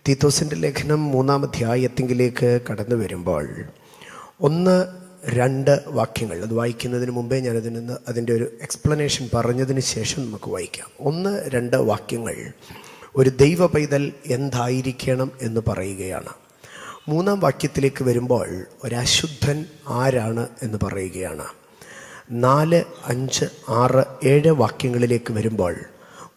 തീത്തോസിൻ്റെ ലേഖനം 3-ാം അധ്യായത്തിലേക്ക് കടന്നു വരുമ്പോൾ 1-2 വാക്യങ്ങൾ അത് വായിക്കുന്നതിന് മുമ്പേ അതിൻ്റെ ഒരു എക്സ്പ്ലനേഷൻ പറഞ്ഞതിന് ശേഷം നമുക്ക് വായിക്കാം. 1-2 വാക്യങ്ങൾ ഒരു ദൈവ പൈതൽ എന്തായിരിക്കണം എന്ന് പറയുകയാണ്. 3-ാം വാക്യത്തിലേക്ക് വരുമ്പോൾ ഒരശുദ്ധൻ ആരാണ് എന്ന് പറയുകയാണ്. 4, 5, 6, 7 വാക്യങ്ങളിലേക്ക് വരുമ്പോൾ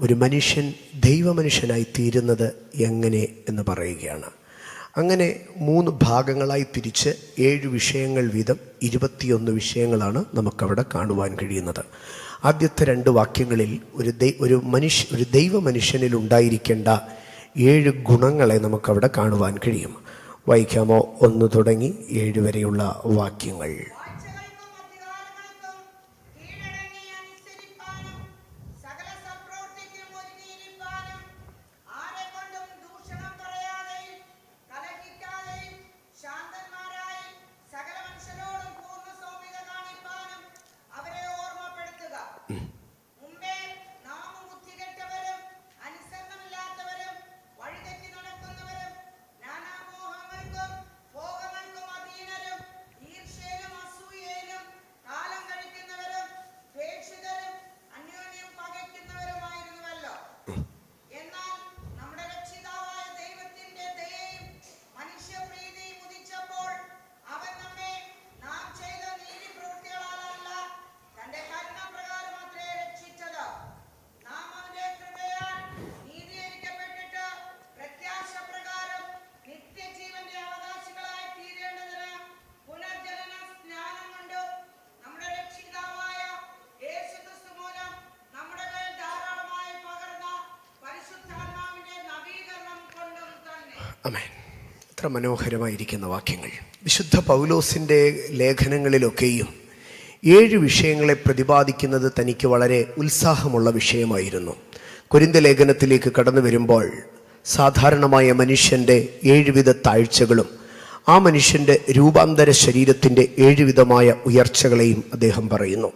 ഒരു മനുഷ്യൻ ദൈവമനുഷ്യനായി തീരുന്നത് എങ്ങനെ എന്ന് പറയുകയാണ്. അങ്ങനെ 3 ഭാഗങ്ങളായി തിരിച്ച് 7 വിഷയങ്ങൾ വീതം 21 വിഷയങ്ങളാണ് നമുക്കവിടെ കാണുവാൻ കഴിയുന്നത്. ആദ്യത്തെ 2 വാക്യങ്ങളിൽ ഒരു ദൈവ മനുഷ്യനിൽ ഉണ്ടായിരിക്കേണ്ട 7 ഗുണങ്ങളെ നമുക്കവിടെ കാണുവാൻ കഴിയും. വായിക്കാമോ? 1 തുടങ്ങി 7 വരെയുള്ള വാക്യങ്ങൾ. ആമേൻ. എത്ര മനോഹരമായിരിക്കുന്ന വാക്യങ്ങൾ. വിശുദ്ധ പൗലോസിൻ്റെ ലേഖനങ്ങളിലൊക്കെയും 7 വിഷയങ്ങളെ പ്രതിപാദിക്കുന്നത് തനിക്ക് വളരെ ഉത്സാഹമുള്ള വിഷയമായിരുന്നു. കൊരിന്ത്യ ലേഖനത്തിലേക്ക് കടന്നു വരുമ്പോൾ സാധാരണമായ മനുഷ്യൻ്റെ 7 വിധ താഴ്ചകളും ആ മനുഷ്യൻ്റെ രൂപാന്തര ശരീരത്തിൻ്റെ 7 വിധമായ ഉയർച്ചകളെയും അദ്ദേഹം പറയുന്നു.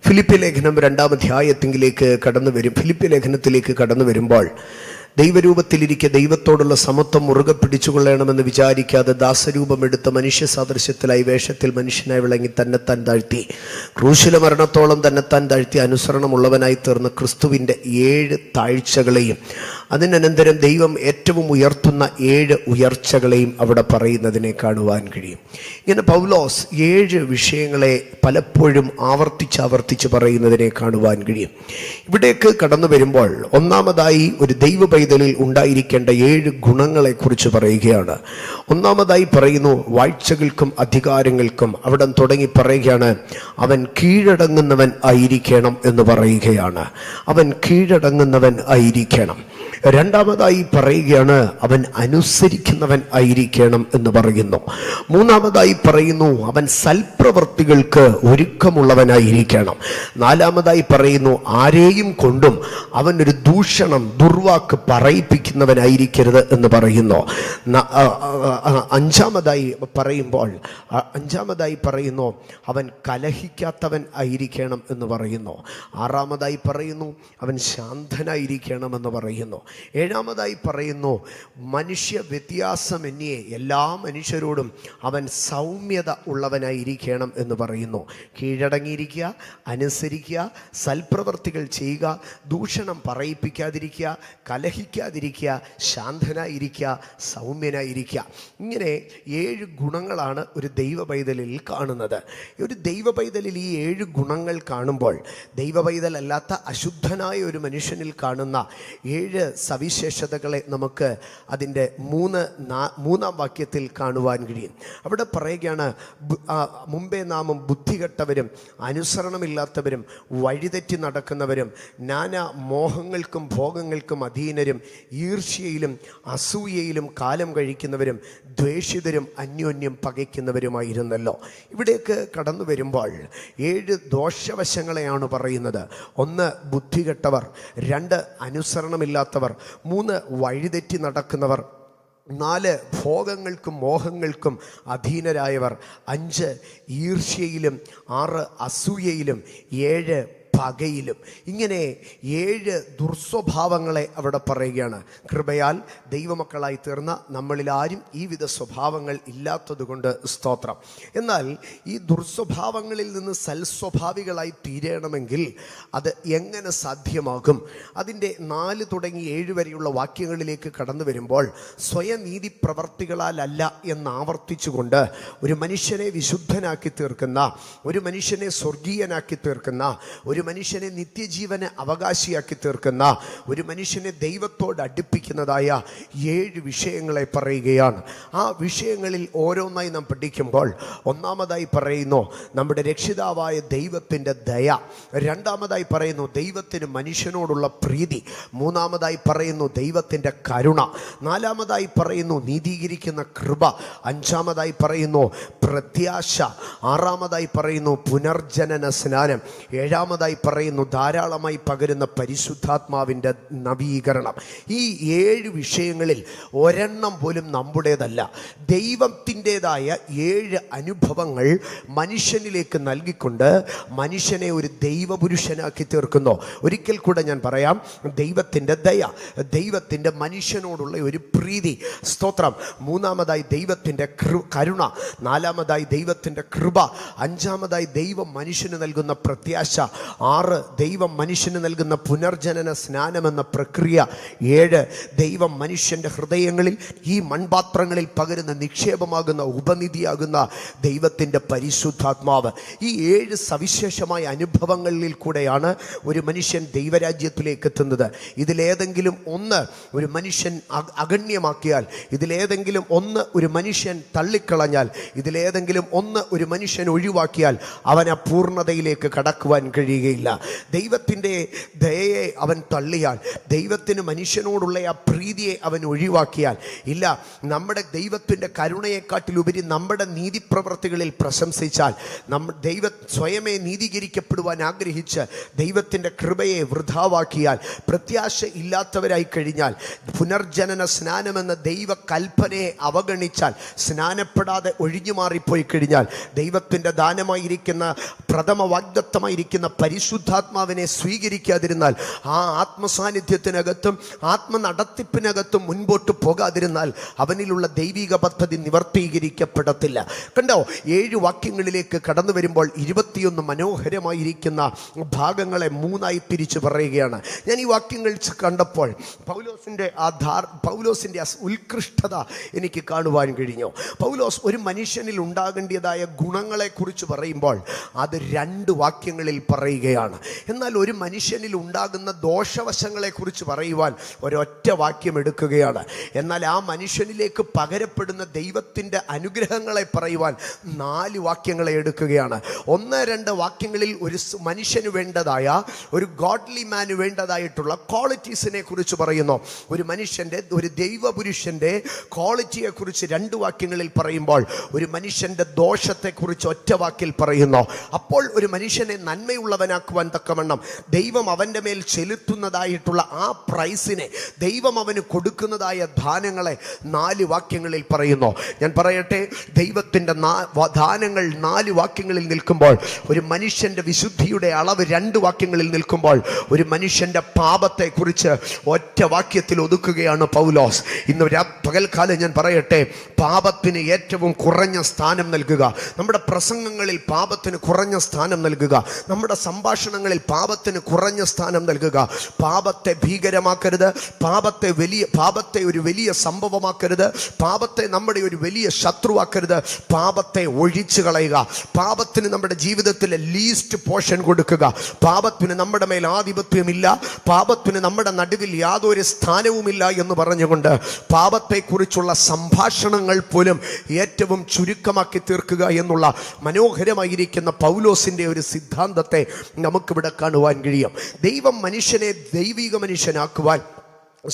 ഫിലിപ്പി ലേഖനം 2-ാം അധ്യായത്തിലേക്ക് കടന്നു വരുമ്പോൾ ദൈവരൂപത്തിലിരിക്കെ ദൈവത്തോടുള്ള സമത്വം മുറുകെ പിടിച്ചുകൊള്ളണമെന്ന് വിചാരിക്കാതെ ദാസരൂപമെടുത്ത മനുഷ്യ സാദൃശ്യത്തിലായി വേഷത്തിൽ മനുഷ്യനായി വിളങ്ങി തന്നെത്താൻ താഴ്ത്തി ക്രൂശില മരണത്തോളം തന്നെത്താൻ താഴ്ത്തി അനുസരണമുള്ളവനായി തീർന്ന ക്രിസ്തുവിൻ്റെ 7 താഴ്ചകളെയും അതിനനന്തരം ദൈവം ഏറ്റവും ഉയർത്തുന്ന 7 ഉയർച്ചകളെയും അവിടെ പറയുന്നതിനെ കാണുവാൻ കഴിയും. ഇങ്ങനെ പൗലോസ് 7 വിഷയങ്ങളെ പലപ്പോഴും ആവർത്തിച്ച് പറയുന്നതിനെ കാണുവാൻ കഴിയും. ഇവിടേക്ക് കടന്നു വരുമ്പോൾ ഒന്നാമതായി ഒരു ദൈവ പൈതലിൽ ഉണ്ടായിരിക്കേണ്ട 7 ഗുണങ്ങളെ കുറിച്ച് പറയുകയാണ്. ഒന്നാമതായി പറയുന്നു വാഴ്ചകൾക്കും അധികാരങ്ങൾക്കും. അവിടെ തുടങ്ങി പറയുകയാണ് അവൻ കീഴടങ്ങുന്നവൻ ആയിരിക്കണം എന്ന് പറയുകയാണ്. അവൻ കീഴടങ്ങുന്നവൻ ആയിരിക്കണം. രണ്ടാമതായി പറയുകയാണ് അവൻ അനുസരിക്കുന്നവൻ ആയിരിക്കണം എന്ന് പറയുന്നു. മൂന്നാമതായി പറയുന്നു അവൻ സൽപ്രവൃത്തികൾക്ക് ഒരുക്കമുള്ളവനായിരിക്കണം. നാലാമതായി പറയുന്നു ആരെയും കൊണ്ടും അവൻ ഒരു ദുർവാക്ക് പറയിപ്പിക്കുന്നവനായിരിക്കരുത് എന്ന് പറയുന്നു. അഞ്ചാമതായി പറയുന്നു അവൻ കലഹിക്കാത്തവൻ ആയിരിക്കണം എന്ന് പറയുന്നു. ആറാമതായി പറയുന്നു അവൻ ശാന്തനായിരിക്കണം എന്ന് പറയുന്നു. ഏഴാമതായി പറയുന്നു മനുഷ്യ വ്യത്യാസമന്യേ എല്ലാ മനുഷ്യരോടും അവൻ സൗമ്യത ഉള്ളവനായിരിക്കണം എന്ന് പറയുന്നു. കീഴടങ്ങിയിരിക്കുക, അനുസരിക്കുക, സൽപ്രവർത്തികൾ ചെയ്യുക, ദൂഷണം പറയിപ്പിക്കാതിരിക്കുക, കലഹിക്കാതിരിക്കുക, ശാന്തനായിരിക്കുക, സൗമ്യനായിരിക്കുക. ഇങ്ങനെ 7 ഗുണങ്ങളാണ് ഒരു ദൈവ പൈതലിൽ കാണുന്നത്. ഒരു ദൈവ പൈതലിൽ ഈ 7 ഗുണങ്ങൾ കാണുമ്പോൾ ദൈവ പൈതലല്ലാത്ത അശുദ്ധനായ ഒരു മനുഷ്യനിൽ കാണുന്ന 7 സവിശേഷതകളെ നമുക്ക് അതിൻ്റെ 3-ാം വാക്യത്തിൽ കാണുവാൻ കഴിയും. അവിടെ പറയുകയാണ് മുമ്പേ നാമും ബുദ്ധികെട്ടവരും അനുസരണമില്ലാത്തവരും വഴിതെറ്റി നടക്കുന്നവരും നാനാ മോഹങ്ങൾക്കും ഭോഗങ്ങൾക്കും അധീനരും ഈർഷ്യയിലും അസൂയയിലും കാലം കഴിക്കുന്നവരും ദ്വേഷിതരും അന്യോന്യം പകയ്ക്കുന്നവരുമായിരുന്നല്ലോ. ഇവിടേക്ക് കടന്നു വരുമ്പോൾ 7 ദോഷവശങ്ങളെയാണ് പറയുന്നത്. 1 ബുദ്ധികെട്ടവർ, 2 അനുസരണമില്ലാത്തവർ, 3 വഴിതെറ്റി നടക്കുന്നവർ, 4 ഭോഗങ്ങൾക്കും മോഹങ്ങൾക്കും അധീനരായവർ, 5 ഈർഷ്യയിലും, 6 അസൂയയിലും, 7 പകയിലും. ഇങ്ങനെ 7 ദുർസ്വഭാവങ്ങളെ അവിടെ പറയുകയാണ്. കൃപയാൽ ദൈവമക്കളായി തീർന്ന നമ്മളിൽ ആരും ഈ വിധ സ്വഭാവങ്ങൾ ഇല്ലാത്തതുകൊണ്ട് സ്തോത്രം. എന്നാൽ ഈ ദുർസ്വഭാവങ്ങളിൽ നിന്ന് സൽസ്വഭാവികളായി തീരണമെങ്കിൽ അത് എങ്ങനെ സാധ്യമാകും? അതിൻ്റെ 4 തുടങ്ങി 7 വരെയുള്ള വാക്യങ്ങളിലേക്ക് കടന്നു വരുമ്പോൾ സ്വയനീതി പ്രവർത്തികളാലല്ല എന്നാവർത്തിച്ചുകൊണ്ട് ഒരു മനുഷ്യനെ വിശുദ്ധനാക്കി തീർക്കുന്ന, ഒരു മനുഷ്യനെ സ്വർഗീയനാക്കി തീർക്കുന്ന, ഒരു മനുഷ്യനെ നിത്യജീവന് അവകാശിയാക്കി തീർക്കുന്ന, ഒരു മനുഷ്യനെ ദൈവത്തോട് അടുപ്പിക്കുന്നതായ 7 വിഷയങ്ങളെ പറയുകയാണ്. ആ വിഷയങ്ങളിൽ ഓരോന്നായി നാം പഠിക്കുമ്പോൾ ഒന്നാമതായി പറയുന്നു നമ്മുടെ രക്ഷിതാവായ ദൈവത്തിൻ്റെ ദയ, രണ്ടാമതായി പറയുന്നു ദൈവത്തിന് മനുഷ്യനോടുള്ള പ്രീതി, മൂന്നാമതായി പറയുന്നു ദൈവത്തിൻ്റെ കരുണ, നാലാമതായി പറയുന്നു നീതീകരിക്കുന്ന കൃപ, അഞ്ചാമതായി പറയുന്നു പ്രത്യാശ, ആറാമതായി പറയുന്നു പുനർജനന സ്നാനം, ഏഴാമതായി പറയുന്നു ധാരാളമായി പകരുന്ന പരിശുദ്ധാത്മാവിൻ്റെ നവീകരണം. ഈ 7 വിഷയങ്ങളിൽ ഒരെണ്ണം പോലും നമ്മുടേതല്ല. ദൈവത്തിൻ്റെതായ 7 അനുഭവങ്ങൾ മനുഷ്യനിലേക്ക് നൽകിക്കൊണ്ട് മനുഷ്യനെ ഒരു ദൈവപുരുഷനാക്കി തീർക്കുന്നു. ഒരിക്കൽ കൂടെ ഞാൻ പറയാം, ദൈവത്തിൻ്റെ ദയ, ദൈവത്തിൻ്റെ മനുഷ്യനോടുള്ള ഒരു പ്രീതി, സ്തോത്രം, മൂന്നാമതായി ദൈവത്തിൻ്റെ കരുണ, നാലാമതായി ദൈവത്തിൻ്റെ കൃപ, അഞ്ചാമതായി ദൈവം മനുഷ്യന് നൽകുന്ന പ്രത്യാശ, 6 ദൈവം മനുഷ്യന് നൽകുന്ന പുനർജനന സ്നാനമെന്ന പ്രക്രിയ, 7 ദൈവം മനുഷ്യൻ്റെ ഹൃദയങ്ങളിൽ ഈ മൺപാത്രങ്ങളിൽ പകരുന്ന നിക്ഷേപമാകുന്ന ഉപനിധിയാകുന്ന ദൈവത്തിൻ്റെ പരിശുദ്ധാത്മാവ്. ഈ 7 സവിശേഷമായ അനുഭവങ്ങളിൽ കൂടെയാണ് ഒരു മനുഷ്യൻ ദൈവരാജ്യത്തിലേക്ക് എത്തുന്നത്. ഇതിലേതെങ്കിലും ഒന്ന് ഒരു മനുഷ്യൻ അഗണ്യമാക്കിയാൽ, ഇതിലേതെങ്കിലും ഒന്ന് ഒരു മനുഷ്യൻ തള്ളിക്കളഞ്ഞാൽ, ഇതിലേതെങ്കിലും ഒന്ന് ഒരു മനുഷ്യൻ ഒഴിവാക്കിയാൽ അവൻ ആ പൂർണ്ണതയിലേക്ക് കടക്കുവാൻ കഴിയുകയില്ല. ദൈവത്തിൻ്റെ ദയയെ അവൻ തള്ളിയാൽ, ദൈവത്തിന് മനുഷ്യനോടുള്ള ആ പ്രീതിയെ അവൻ ഒഴിവാക്കിയാൽ, ഇല്ല നമ്മുടെ ദൈവത്തിൻ്റെ കരുണയെക്കാട്ടിലുപരി നമ്മുടെ നീതിപ്രവർത്തികളിൽ പ്രശംസിച്ചാൽ, ദൈവ സ്വയമേ നീതീകരിക്കപ്പെടുവാൻ ആഗ്രഹിച്ച് ദൈവത്തിൻ്റെ കൃപയെ വൃഥാവാക്കിയാൽ, പ്രത്യാശ ഇല്ലാത്തവരായി കഴിഞ്ഞാൽ, പുനർജനന സ്നാനമെന്ന ദൈവ കൽപ്പനയെ അവഗണിച്ചാൽ, സ്നാനപ്പെടാതെ ഒഴിഞ്ഞു മാറിപ്പോയി കഴിഞ്ഞാൽ, ദൈവത്തിൻ്റെ ദാനമായിരിക്കുന്ന പ്രഥമ വാഗ്ദത്തമായിരിക്കുന്ന പരിശുദ്ധാത്മാവിനെ സ്വീകരിക്കാതിരുന്നാൽ, ആ ആത്മസാന്നിധ്യത്തിനകത്തും ആത്മനടത്തിപ്പിനകത്തും മുൻപോട്ട് പോകാതിരുന്നാൽ അവനിലുള്ള ദൈവിക പദ്ധതി നിവർത്തീകരിക്കപ്പെടത്തില്ല. കണ്ടോ, 7 വാക്യങ്ങളിലേക്ക് കടന്നു വരുമ്പോൾ 21 മനോഹരമായിരിക്കുന്ന ഭാഗങ്ങളെ 3ആയി തിരിച്ചു പറയുകയാണ്. ഞാൻ ഈ വാക്യങ്ങൾ കണ്ടപ്പോൾ പൗലോസിൻ്റെ ഉത്കൃഷ്ടത എനിക്ക് കാണുവാൻ കഴിഞ്ഞു. പൗലോസ് ഒരു മനുഷ്യനിൽ ഉണ്ടാകേണ്ടതായ ഗുണങ്ങളെക്കുറിച്ച് പറയുമ്പോൾ അത് 2 വാക്യങ്ങളിൽ പറയുകയാണ്. എന്നാൽ ഒരു മനുഷ്യനിൽ ഉണ്ടാകുന്ന ദോഷവശങ്ങളെക്കുറിച്ച് പറയുവാൻ ഒരൊറ്റ വാക്യം എടുക്കുകയാണ്. എന്നാൽ ആ മനുഷ്യനിലേക്ക് പകരപ്പെടുന്ന ദൈവത്തിൻ്റെ അനുഗ്രഹങ്ങളെ പറയുവാൻ 4 വാക്യങ്ങളെ എടുക്കുകയാണ്. 1-2 വാക്യങ്ങളിൽ ഒരു മനുഷ്യന് വേണ്ടതായ, ഒരു ഗോഡ്ലി മാന് വേണ്ടതായിട്ടുള്ള ക്വാളിറ്റീസിനെ കുറിച്ച് പറയുന്നു. ഒരു മനുഷ്യൻ്റെ, ഒരു ദൈവപുരുഷൻ്റെ ക്വാളിറ്റിയെ കുറിച്ച് 2 വാക്യങ്ങളിൽ പറയുമ്പോൾ ഒരു മനുഷ്യൻ്റെ ദോഷത്തെക്കുറിച്ച് ഒറ്റ വാക്കിൽ പറയുന്നു. അപ്പോൾ ഒരു മനുഷ്യനെ നന്മയുള്ളവനാക്കുവാൻ തക്കവണ്ണം ദൈവം അവൻ്റെ മേൽ ചെലുത്തുന്നതായിട്ടുള്ള ആ പ്രൈസിനെ, ദൈവം അവന് കൊടുക്കുന്നതായ ദാനങ്ങളെ 4 വാക്യങ്ങളിൽ പറയുന്നു. ഞാൻ പറയട്ടെ, ദൈവത്തിൻ്റെ ദാനങ്ങൾ 4 വാക്യങ്ങളിൽ നിൽക്കുമ്പോൾ, ഒരു മനുഷ്യൻ്റെ വിശുദ്ധിയുടെ അളവ് 2 വാക്യങ്ങളിൽ നിൽക്കുമ്പോൾ, ഒരു മനുഷ്യൻ്റെ പാപത്തെക്കുറിച്ച് ഒറ്റ വാക്യത്തിൽ ഒതുക്കുകയാണ് പൗലോസ്. ഇന്ന് പകൽക്കാലം ഞാൻ പറയട്ടെ, പാപത്തിന് ഏറ്റവും കുറഞ്ഞ സ്ഥാനം നൽകുക. നമ്മുടെ പ്രസംഗങ്ങളിൽ പാപത്തിന് കുറഞ്ഞ സ്ഥാനം നൽകുക. നമ്മുടെ സംഭാഷണങ്ങളിൽ പാപത്തിന് കുറഞ്ഞ സ്ഥാനം നൽകുക. പാപത്തെ ഭീകരമാക്കരുത്, പാപത്തെ ഒരു വലിയ സംഭവമാക്കരുത്, പാപത്തെ നമ്മുടെ ഒരു വലിയ ശത്രുവാക്കരുത്. പാപത്തെ ഒഴിച്ചു കളയുക. പാപത്തിന് നമ്മുടെ ജീവിതത്തിലെ ലീസ്റ്റ് പോർഷൻ കൊടുക്കുക. പാപത്തിന് നമ്മുടെ മേൽ ആധിപത്യമില്ല, പാപത്തിന് നമ്മുടെ നടുവിൽ യാതൊരു സ്ഥാനവുമില്ല എന്ന് പറഞ്ഞുകൊണ്ട് പാപത്തെക്കുറിച്ചുള്ള സംഭാഷണങ്ങൾ പോലും ഏറ്റവും ചുരുക്കമാക്കി തീർക്കുക എന്നുള്ള മനോഹരമായിരിക്കുന്ന പൗലോസിൻ്റെ ഒരു സിദ്ധാന്തത്തെ നമുക്കിവിടെ കാണുവാൻ കഴിയും. ദൈവം മനുഷ്യനെ ദൈവിക മനുഷ്യനാക്കുവാൻ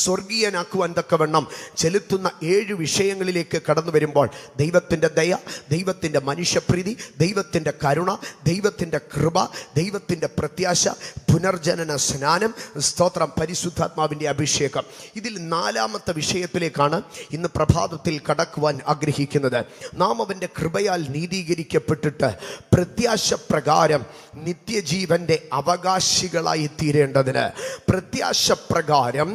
സ്വർഗീയനാക്കുവാൻ തക്കവണ്ണം ചെലുത്തുന്ന 7 വിഷയങ്ങളിലേക്ക് കടന്നു വരുമ്പോൾ ദൈവത്തിൻ്റെ ദയ, ദൈവത്തിൻ്റെ മനുഷ്യപ്രീതി, ദൈവത്തിൻ്റെ കരുണ, ദൈവത്തിൻ്റെ കൃപ, ദൈവത്തിൻ്റെ പ്രത്യാശ, പുനർജനന സ്നാനം, സ്തോത്രം, പരിശുദ്ധാത്മാവിൻ്റെ അഭിഷേകം. ഇതിൽ 4ാമത്തെ വിഷയത്തിലേക്കാണ് ഇന്ന് പ്രഭാതത്തിൽ കടക്കുവാൻ ആഗ്രഹിക്കുന്നത്. നാം അവൻ്റെ കൃപയാൽ നീതീകരിക്കപ്പെട്ടിട്ട് പ്രത്യാശ പ്രകാരം നിത്യജീവൻ്റെ അവകാശികളായി തീരേണ്ടതിന്, പ്രത്യാശ പ്രകാരം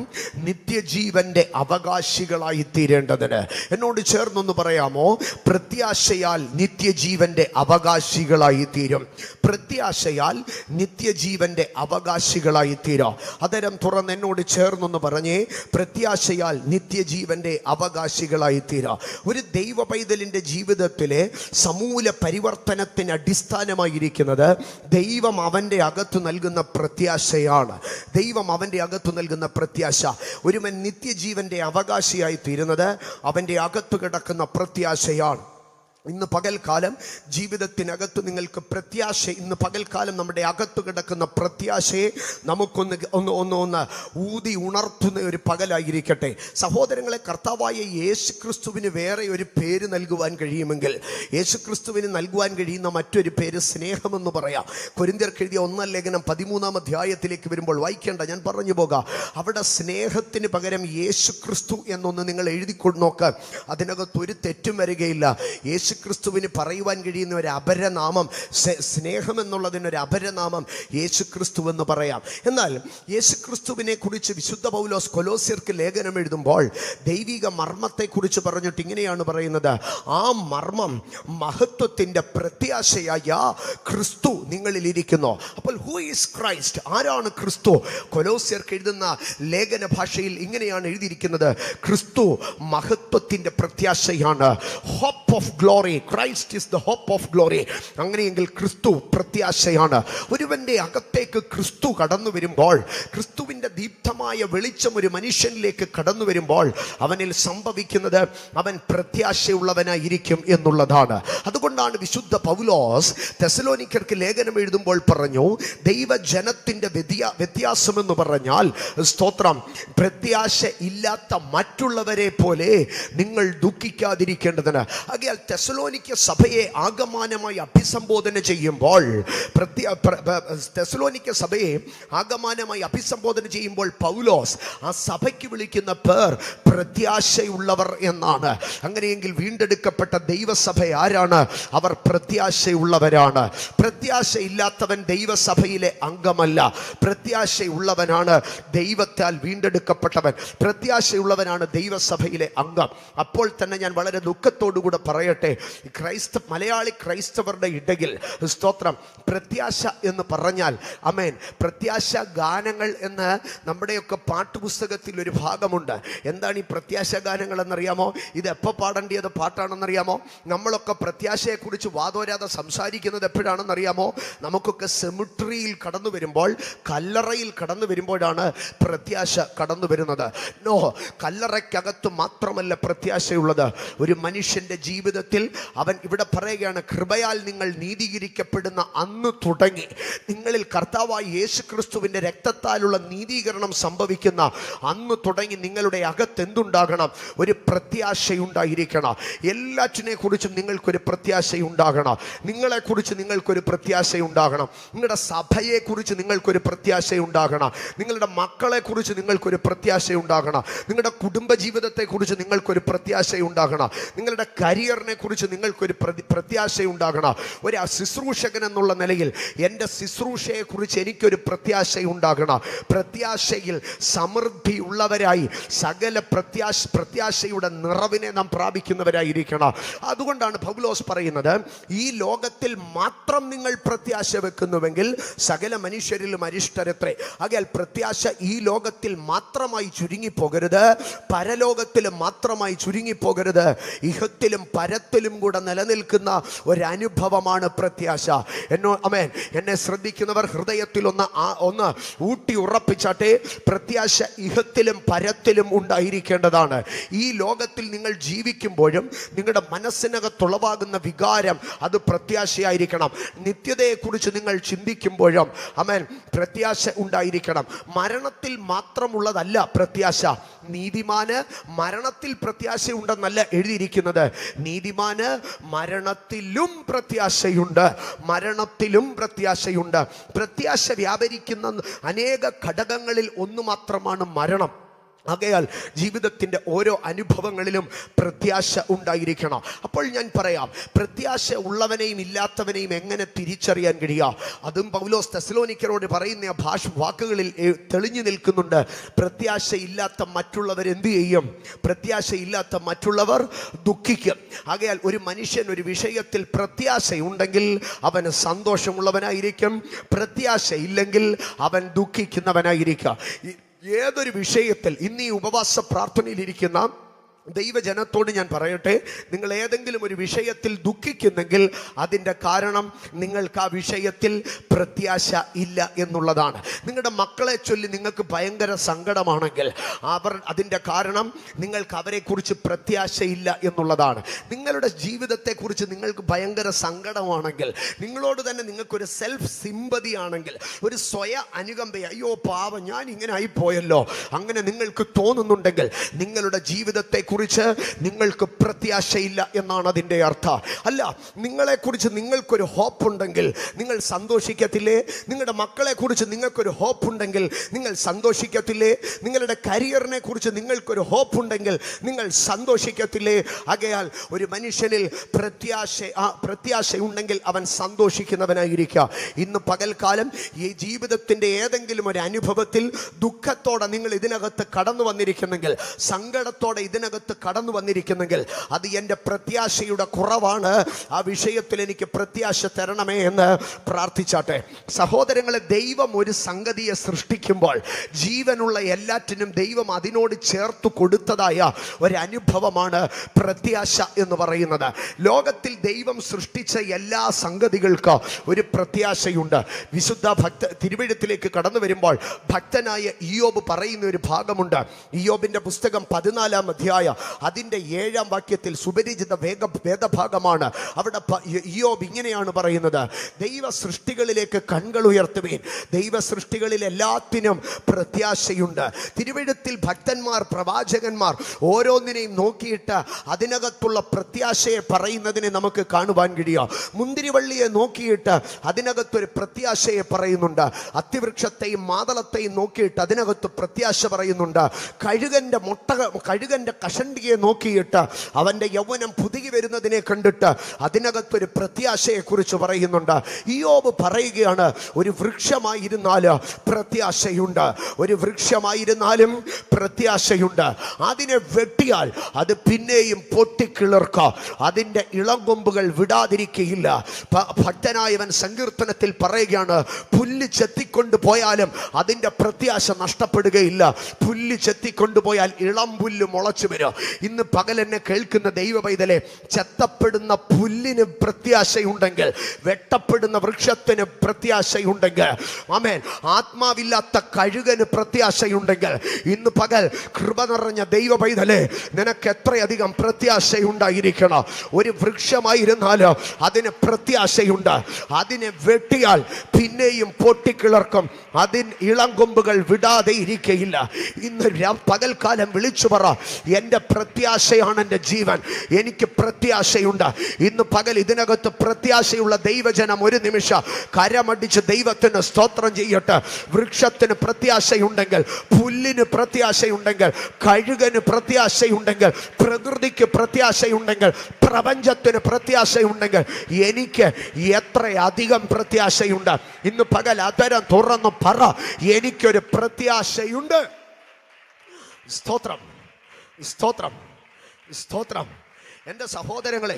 നിത്യജീവന്റെ അവകാശികളായി തീരേണ്ടതിന്. എന്നോട് ചേർന്നൊന്ന് പറയാമോ? പ്രത്യാശയാൽ നിത്യജീവന്റെ അവകാശികളായി തീരും. പ്രത്യാശയാൽ നിത്യജീവന്റെ അവകാശികളായി തീരാം. അതരം തുറന്ന് എന്നോട് ചേർന്നൊന്ന് പറഞ്ഞേ, പ്രത്യാശയാൽ നിത്യജീവന്റെ അവകാശികളായി തീരാം. ഒരു ദൈവ പൈതലിൻ്റെ ജീവിതത്തിലെ സമൂല പരിവർത്തനത്തിന് അടിസ്ഥാനമായിരിക്കുന്നത് ദൈവം അവൻ്റെ അകത്ത് നൽകുന്ന പ്രത്യാശയാണ്. ദൈവം അവൻ്റെ അകത്ത് നൽകുന്ന പ്രത്യാശ. ഒരുവൻ നിത്യജീവന്റെ അവകാശിയായി തീരുന്നത് അവൻ്റെ അകത്ത് കിടക്കുന്ന പ്രത്യാശയാണ്. ഇന്ന് പകൽക്കാലം ജീവിതത്തിനകത്ത് നിങ്ങൾക്ക് പ്രത്യാശ, ഇന്ന് പകൽക്കാലം നമ്മുടെ അകത്ത് കിടക്കുന്ന പ്രത്യാശയെ നമുക്കൊന്ന് ഊതി ഉണർത്തുന്ന ഒരു പകലായിരിക്കട്ടെ. സഹോദരങ്ങളെ, കർത്താവായ യേശു ക്രിസ്തുവിന് വേറെ ഒരു പേര് നൽകുവാൻ കഴിയുമെങ്കിൽ യേശു ക്രിസ്തുവിന് നൽകുവാൻ കഴിയുന്ന മറ്റൊരു പേര് സ്നേഹമെന്ന് പറയാം. കൊരിന്ത്യർക്ക് എഴുതിയ 1 ലേഖനം 13-ാം അധ്യായത്തിലേക്ക് വരുമ്പോൾ വായിക്കേണ്ട, ഞാൻ പറഞ്ഞു പോകാം. അവിടെ സ്നേഹത്തിന് പകരം യേശു ക്രിസ്തു എന്നൊന്ന് നിങ്ങൾ എഴുതിക്കൊണ്ട് നോക്ക്. അതിനകത്ത് ഒരു തെറ്റും വരികയില്ല. യേശു ക്രിസ്തുവിന് പറയുവാൻ കഴിയുന്ന ഒരു അപരനാമം, സ്നേഹം എന്നുള്ളതിനൊരു അപരനാമം യേശു ക്രിസ്തു എന്ന് പറയാം. എന്നാൽ യേശു ക്രിസ്തുവിനെ കുറിച്ച് വിശുദ്ധ പൗലോസ് കൊലോസ്യർക്ക് ലേഖനം എഴുതുമ്പോൾ ദൈവിക മർമ്മത്തെക്കുറിച്ച് പറഞ്ഞിട്ട് ഇങ്ങനെയാണ് പറയുന്നത്: ആ മർമ്മം മഹത്വത്തിൻ്റെ പ്രത്യാശയായ ക്രിസ്തു നിങ്ങളിൽ ഇരിക്കുന്നു. അപ്പോൾ ഹൂ ഈസ് ക്രൈസ്റ്റ്? ആരാണ് ക്രിസ്തു? കൊലോസ്യർക്ക് എഴുതുന്ന ലേഖന ഭാഷയിൽ ഇങ്ങനെയാണ് എഴുതിയിരിക്കുന്നത്: ക്രിസ്തു മഹത്വത്തിൻ്റെ പ്രത്യാശയാണ്. Hope of glory. Christ is the hope of glory. അങ്ങനെയെങ്കിൽ ക്രിസ്തു പ്രത്യാശയാണ്. ഒരുവന്റെ അകത്തേക്ക് ക്രിസ്തു കടന്നു വരുമ്പോൾ, ക്രിസ്തുവിൻ്റെ ദീപ്തമായ വെളിച്ചം ഒരു മനുഷ്യനിലേക്ക് കടന്നു വരുമ്പോൾ അവനിൽ സംഭവിക്കുന്നത് അവൻ പ്രത്യാശയുള്ളവനായിരിക്കും എന്നുള്ളതാണ്. അതുകൊണ്ടാണ് വിശുദ്ധ പൗലോസ് തെസലോനിക്കർക്ക് ലേഖനം എഴുതുമ്പോൾ പറഞ്ഞു, ദൈവജനത്തിൻ്റെ വ്യത്യാസമെന്ന് പറഞ്ഞാൽ, സ്തോത്രം, പ്രത്യാശ ഇല്ലാത്ത മറ്റുള്ളവരെ പോലെ നിങ്ങൾ ദുഃഖിക്കാതിരിക്കേണ്ടതിന്. ആകയാൽ തെസലോനിക്ക സഭയെ ആഗമാനമായി അഭിസംബോധന ചെയ്യുമ്പോൾ, തെസലോനിക്ക സഭയെ ആഗമാനമായി അഭിസംബോധന ചെയ്യുമ്പോൾ പൗലോസ് ആ സഭയ്ക്ക് വിളിക്കുന്ന പേർ പ്രത്യാശയുള്ളവർ എന്നാണ്. അങ്ങനെയെങ്കിൽ വീണ്ടെടുക്കപ്പെട്ട ദൈവസഭ ആരാണ്? അവർ പ്രത്യാശയുള്ളവരാണ്. പ്രത്യാശയില്ലാത്തവൻ ദൈവസഭയിലെ അംഗമല്ല. പ്രത്യാശയുള്ളവനാണ് ദൈവത്താൽ വീണ്ടെടുക്കപ്പെട്ടവൻ. പ്രത്യാശയുള്ളവനാണ് ദൈവസഭയിലെ അംഗം. അപ്പോൾ തന്നെ ഞാൻ വളരെ ദുഃഖത്തോടുകൂടെ പറയട്ടെ, മലയാളി ക്രൈസ്തവരുടെ ഇടയിൽ, സ്തോത്രം, പ്രത്യാശ എന്ന് പറഞ്ഞാൽ, അമേൻ, പ്രത്യാശ ഗാനങ്ങൾ എന്ന് നമ്മുടെയൊക്കെ പാട്ടുപുസ്തകത്തിൽ ഒരു ഭാഗമുണ്ട്. എന്താണ് ഈ പ്രത്യാശ ഗാനങ്ങൾ എന്നറിയാമോ? ഇത് എപ്പോൾ പാടേണ്ടിയത് പാട്ടാണെന്നറിയാമോ? നമ്മളൊക്കെ പ്രത്യാശയെക്കുറിച്ച് വാതോരാതെ സംസാരിക്കുന്നത് എപ്പോഴാണെന്നറിയാമോ? നമുക്കൊക്കെ സെമിട്രിയിൽ കടന്നു വരുമ്പോൾ, കല്ലറയിൽ കടന്നു വരുമ്പോഴാണ് പ്രത്യാശ കടന്നു വരുന്നത്. നോ, കല്ലറയ്ക്കകത്ത് മാത്രമല്ല പ്രത്യാശയുള്ളത്. ഒരു മനുഷ്യൻ്റെ ജീവിതത്തിൽ അവൻ ഇവിടെ പറയുകയാണ്, കൃപയാൽ നിങ്ങൾ നീതീകരിക്കപ്പെടുന്ന അന്ന് തുടങ്ങി നിങ്ങളിൽ കർത്താവായ യേശു ക്രിസ്തുവിൻ്റെ രക്തത്താലുള്ള നീതീകരണം സംഭവിക്കുന്ന അന്ന് തുടങ്ങി നിങ്ങളുടെ അകത്ത് എന്തുണ്ടാകണം? ഒരു പ്രത്യാശയുണ്ടായിരിക്കണം. എല്ലാറ്റിനെ കുറിച്ചും നിങ്ങൾക്കൊരു പ്രത്യാശയുണ്ടാകണം. നിങ്ങളെക്കുറിച്ച് നിങ്ങൾക്കൊരു പ്രത്യാശയുണ്ടാകണം. നിങ്ങളുടെ സഭയെക്കുറിച്ച് നിങ്ങൾക്കൊരു പ്രത്യാശയുണ്ടാകണം. നിങ്ങളുടെ മക്കളെക്കുറിച്ച് നിങ്ങൾക്കൊരു പ്രത്യാശയുണ്ടാകണം. നിങ്ങളുടെ കുടുംബജീവിതത്തെക്കുറിച്ച് നിങ്ങൾക്കൊരു പ്രത്യാശയുണ്ടാകണം. നിങ്ങളുടെ കരിയറിനെ കുറിച്ച് നിങ്ങൾക്കൊരു പ്രത്യാശയുണ്ടാകണം. ഒരു ശുശ്രൂഷകൻ എന്നുള്ള നിലയിൽ എൻ്റെ ശുശ്രൂഷയെക്കുറിച്ച് എനിക്കൊരു പ്രത്യാശയുണ്ടാകണം. പ്രത്യാശയിൽ സമൃദ്ധിയുള്ളവരായി സകല പ്രത്യാശയുടെ നിറവിനെ നാം പ്രാപിക്കുന്നവരായിരിക്കണം. അതുകൊണ്ടാണ് പൗലോസ് പറയുന്നത്, ഈ ലോകത്തിൽ മാത്രം നിങ്ങൾ പ്രത്യാശ വെക്കുന്നുവെങ്കിൽ സകല മനുഷ്യരിലും അരിഷ്ടരത്രേ. ആകയാൽ പ്രത്യാശ ഈ ലോകത്തിൽ മാത്രമായി ചുരുങ്ങിപ്പോകരുത്, പരലോകത്തിലും മാത്രമായി ചുരുങ്ങിപ്പോകരുത്. ഇഹത്തിലും പരത്തിലും ഹൃദയത്തിലും കൂടെ നിലനിൽക്കുന്ന ഒരനുഭവമാണ് പ്രത്യാശ. ആമേൻ. എന്നെ ശ്രദ്ധിക്കുന്നവർ ഹൃദയത്തിൽ ഒന്ന് ഊട്ടി ഉറപ്പിച്ചാട്ടെ. പ്രത്യാശ ഇഹത്തിലും പരത്തിലും ഉണ്ടായിരിക്കേണ്ടതാണ്. ഈ ലോകത്തിൽ നിങ്ങൾ ജീവിക്കുമ്പോഴും നിങ്ങളുടെ മനസ്സിനകത്തുളവാകുന്ന വികാരം അത് പ്രത്യാശയായിരിക്കണം. നിത്യതയെക്കുറിച്ച് നിങ്ങൾ ചിന്തിക്കുമ്പോഴും ആമേൻ പ്രത്യാശ ഉണ്ടായിരിക്കണം. മരണത്തിൽ മാത്രമുള്ളതല്ല പ്രത്യാശ. നീതിമാന് മരണത്തിൽ പ്രത്യാശയുണ്ടെന്നല്ല എഴുതിയിരിക്കുന്നത്. നീതിമാന് മരണത്തിലും പ്രത്യാശയുണ്ട്. മരണത്തിലും പ്രത്യാശയുണ്ട്. പ്രത്യാശ വ്യാപരിക്കുന്ന അനേക ഘടകങ്ങളിൽ ഒന്ന് മാത്രമാണ് മരണം. ആകയാൽ ജീവിതത്തിൻ്റെ ഓരോ അനുഭവങ്ങളിലും പ്രത്യാശ ഉണ്ടായിരിക്കണം. അപ്പോൾ ഞാൻ പറയാം, പ്രത്യാശ ഉള്ളവനെയും ഇല്ലാത്തവനെയും എങ്ങനെ തിരിച്ചറിയാൻ കഴിയുക? അതും പൗലോസ് തെസ്സലോനിക്കരോട് പറയുന്ന വാക്കുകളിൽ തെളിഞ്ഞു നിൽക്കുന്നുണ്ട്. പ്രത്യാശ ഇല്ലാത്ത മറ്റുള്ളവർ എന്തു ചെയ്യും? പ്രത്യാശ ഇല്ലാത്ത മറ്റുള്ളവർ ദുഃഖിക്കും. ആകയാൽ ഒരു മനുഷ്യൻ ഒരു വിഷയത്തിൽ പ്രത്യാശയുണ്ടെങ്കിൽ അവന് സന്തോഷമുള്ളവനായിരിക്കും. പ്രത്യാശ ഇല്ലെങ്കിൽ അവൻ ദുഃഖിക്കുന്നവനായിരിക്കും. ഏതൊരു വിഷയത്തിൽ ഇന്ന് ഈ ഉപവാസ പ്രാർത്ഥനയിലിരിക്കുന്ന ദൈവജനത്തോട് ഞാൻ പറയട്ടെ, നിങ്ങൾ ഏതെങ്കിലും ഒരു വിഷയത്തിൽ ദുഃഖിക്കുന്നെങ്കിൽ അതിൻ്റെ കാരണം നിങ്ങൾക്ക് ആ വിഷയത്തിൽ പ്രത്യാശ ഇല്ല എന്നുള്ളതാണ്. നിങ്ങളുടെ മക്കളെ ചൊല്ലി നിങ്ങൾക്ക് ഭയങ്കര സങ്കടമാണെങ്കിൽ അതിൻ്റെ കാരണം നിങ്ങൾക്ക് അവരെക്കുറിച്ച് പ്രത്യാശയില്ല എന്നുള്ളതാണ്. നിങ്ങളുടെ ജീവിതത്തെക്കുറിച്ച് നിങ്ങൾക്ക് ഭയങ്കര സങ്കടമാണെങ്കിൽ, നിങ്ങളോട് തന്നെ നിങ്ങൾക്കൊരു സെൽഫ് സിമ്പതി ആണെങ്കിൽ, ഒരു സ്വയ അനുകമ്പ, അയ്യോ പാവം ഞാൻ ഇങ്ങനെ ആയിപ്പോയല്ലോ, അങ്ങനെ നിങ്ങൾക്ക് തോന്നുന്നുണ്ടെങ്കിൽ നിങ്ങളുടെ ജീവിതത്തെക്കുറിച്ച് നിങ്ങൾക്ക് പ്രത്യാശയില്ല എന്നാണ് അതിൻ്റെ അർത്ഥം. അല്ല, നിങ്ങളെക്കുറിച്ച് നിങ്ങൾക്കൊരു ഹോപ്പ് ഉണ്ടെങ്കിൽ നിങ്ങൾ സന്തോഷിക്കത്തില്ലേ? നിങ്ങളുടെ മക്കളെ കുറിച്ച് നിങ്ങൾക്കൊരു ഹോപ്പ് ഉണ്ടെങ്കിൽ നിങ്ങൾ സന്തോഷിക്കത്തില്ലേ? നിങ്ങളുടെ കരിയറിനെ കുറിച്ച് നിങ്ങൾക്കൊരു ഹോപ്പ് ഉണ്ടെങ്കിൽ നിങ്ങൾ സന്തോഷിക്കത്തില്ലേ? ആകയാൽ ഒരു മനുഷ്യനിൽ പ്രത്യാശയുണ്ടെങ്കിൽ അവൻ സന്തോഷിക്കുന്നവനായിരിക്കുക. ഇന്ന് പകൽക്കാലം ഈ ജീവിതത്തിൻ്റെ ഏതെങ്കിലും ഒരു അനുഭവത്തിൽ ദുഃഖത്തോടെ നിങ്ങൾ ഇതിനകത്ത് കടന്നു വന്നിരിക്കുന്നെങ്കിൽ, സങ്കടത്തോടെ ഇതിനകത്ത് കടന്നു വന്നിരിക്കുന്നെങ്കിൽ, അത് എൻ്റെ പ്രത്യാശയുടെ കുറവാണ്. ആ വിഷയത്തിൽ എനിക്ക് പ്രത്യാശ തരണമേ എന്ന് പ്രാർത്ഥിച്ചാട്ടെ. സഹോദരങ്ങളെ, ദൈവം ഒരു സംഗതിയെ സൃഷ്ടിക്കുമ്പോൾ ജീവനുള്ള എല്ലാറ്റിനും ദൈവം അതിനോട് ചേർത്ത് കൊടുത്തതായ ഒരനുഭവമാണ് പ്രത്യാശ എന്ന് പറയുന്നത്. ലോകത്തിൽ ദൈവം സൃഷ്ടിച്ച എല്ലാ സംഗതികൾക്കും ഒരു പ്രത്യാശയുണ്ട്. വിശുദ്ധ തിരുവെഴുത്തിലേക്ക് കടന്നു വരുമ്പോൾ ഭക്തനായ ഇയ്യോബ് പറയുന്ന ഒരു ഭാഗമുണ്ട്. ഇയ്യോബിൻ്റെ പുസ്തകം 14-ാം അധ്യായം അതിൻ്റെ 7-ാം വാക്യത്തിൽ സുപരിചിത വേദഭാഗമാണ്. അവിടെ ഇയ്യോബ് ഇങ്ങനെയാണ് പറയുന്നത്: ദൈവ സൃഷ്ടികളിലേക്ക് കണ്ണുകൾ ഉയർത്തുവീൻ, ദൈവ സൃഷ്ടികളിൽ എല്ലാത്തിനും പ്രത്യാശയുണ്ട്. തിരുവെഴുത്തിൽ ഭക്തന്മാർ, പ്രവാചകന്മാർ ഓരോന്നിനെയും നോക്കിയിട്ട് അതിനകത്തുള്ള പ്രത്യാശയെ പറയുന്നതിനെ നമുക്ക് കാണുവാൻ കഴിയും. മുന്തിരിവള്ളിയെ നോക്കിയിട്ട് അതിനകത്തൊരു പ്രത്യാശയെ പറയുന്നുണ്ട്. അത്തിവൃക്ഷത്തെയും മാതളത്തെയും നോക്കിയിട്ട് അതിനകത്ത് പ്രത്യാശ പറയുന്നുണ്ട്. കഴുകൻ്റെ കഷണ്ടിയെ നോക്കിയിട്ട് അവൻ്റെ യൗവനം പുതുകി വരുന്നതിനെ കണ്ടിട്ട് അതിനകത്തൊരു പ്രത്യാശയെക്കുറിച്ച് പറയുന്നുണ്ട്. ഇയ്യോബ് പറയുകയാണ്, ഒരു വൃക്ഷമായിരുന്നാൽ പ്രത്യാശയുണ്ട്, ഒരു വൃക്ഷമായിരുന്നാലും പ്രത്യാശയുണ്ട്. അതിനെ വെട്ടിയാൽ അത് പിന്നെയും പൊട്ടിക്കിളർക്കാം, അതിൻ്റെ ഇളങ്കൊമ്പുകൾ വിടാതിരിക്കുകയില്ല. ഭക്തനായവൻ സങ്കീർത്തനത്തിൽ പറയുകയാണ്, പുല്ല് ചെത്തിക്കൊണ്ടു പോയാലും അതിൻ്റെ പ്രത്യാശ നഷ്ടപ്പെടുകയില്ല. പുല്ല് ചെത്തിക്കൊണ്ടുപോയാൽ ഇളം പുല്ല് മുളച്ചു വരും. ഇന്ന് പകൽ എന്നെ കേൾക്കുന്ന ദൈവ പൈതലെ, ചെത്തപ്പെടുന്ന പുല്ലിന് പ്രത്യാശയുണ്ടെങ്കിൽ, വെട്ടപ്പെടുന്ന വൃക്ഷത്തിന് പ്രത്യാശയുണ്ടെങ്കിൽ, ആമേൻ, ആത്മാവില്ലാത്ത കഴുകന് പ്രത്യാശയുണ്ടെങ്കിൽ, ഇന്ന് പകൽ കൃപ നിറഞ്ഞ ദൈവ പൈതലെ, നിനക്ക് എത്രയധികം പ്രത്യാശയുണ്ടായിരിക്കണം. ഒരു വൃക്ഷമായിരുന്നാലോ അതിന് പ്രത്യാശയുണ്ട്. അതിനെ വെട്ടിയാൽ പിന്നെയും പൊട്ടിക്കിളർക്കും, അതിന് ഇളങ്കൊമ്പുകൾ വിടാതെ ഇരിക്കയില്ല. ഇന്ന് പകൽക്കാലം വിളിച്ചു പറ, എൻ്റെ പ്രത്യാശയാണ് എൻ്റെ ജീവൻ, എനിക്ക് പ്രത്യാശയുണ്ട്. ഇന്ന് പകൽ ഇതിനകത്ത് പ്രത്യാശയുള്ള ദൈവജനം ഒരു നിമിഷം കരമടിച്ച് ദൈവത്തിന് സ്തോത്രം ചെയ്യട്ടെ. വൃക്ഷത്തിന് പ്രത്യാശയുണ്ടെങ്കിൽ, പുല്ലിന് പ്രത്യാശയുണ്ടെങ്കിൽ, കഴുകന് പ്രത്യാശയുണ്ടെങ്കിൽ, പ്രകൃതിക്ക് പ്രത്യാശയുണ്ടെങ്കിൽ, പ്രപഞ്ചത്തിന് പ്രത്യാശയുണ്ടെങ്കിൽ, എനിക്ക് എത്രയധികം പ്രത്യാശയുണ്ട്. ഇന്ന് പകൽ അതരം തുറന്ന് പറ, എനിക്കൊരു പ്രത്യാശയുണ്ട്. സ്തോത്രം, സ്തോത്രം, സ്തോത്രം. എൻ്റെ സഹോദരങ്ങളെ,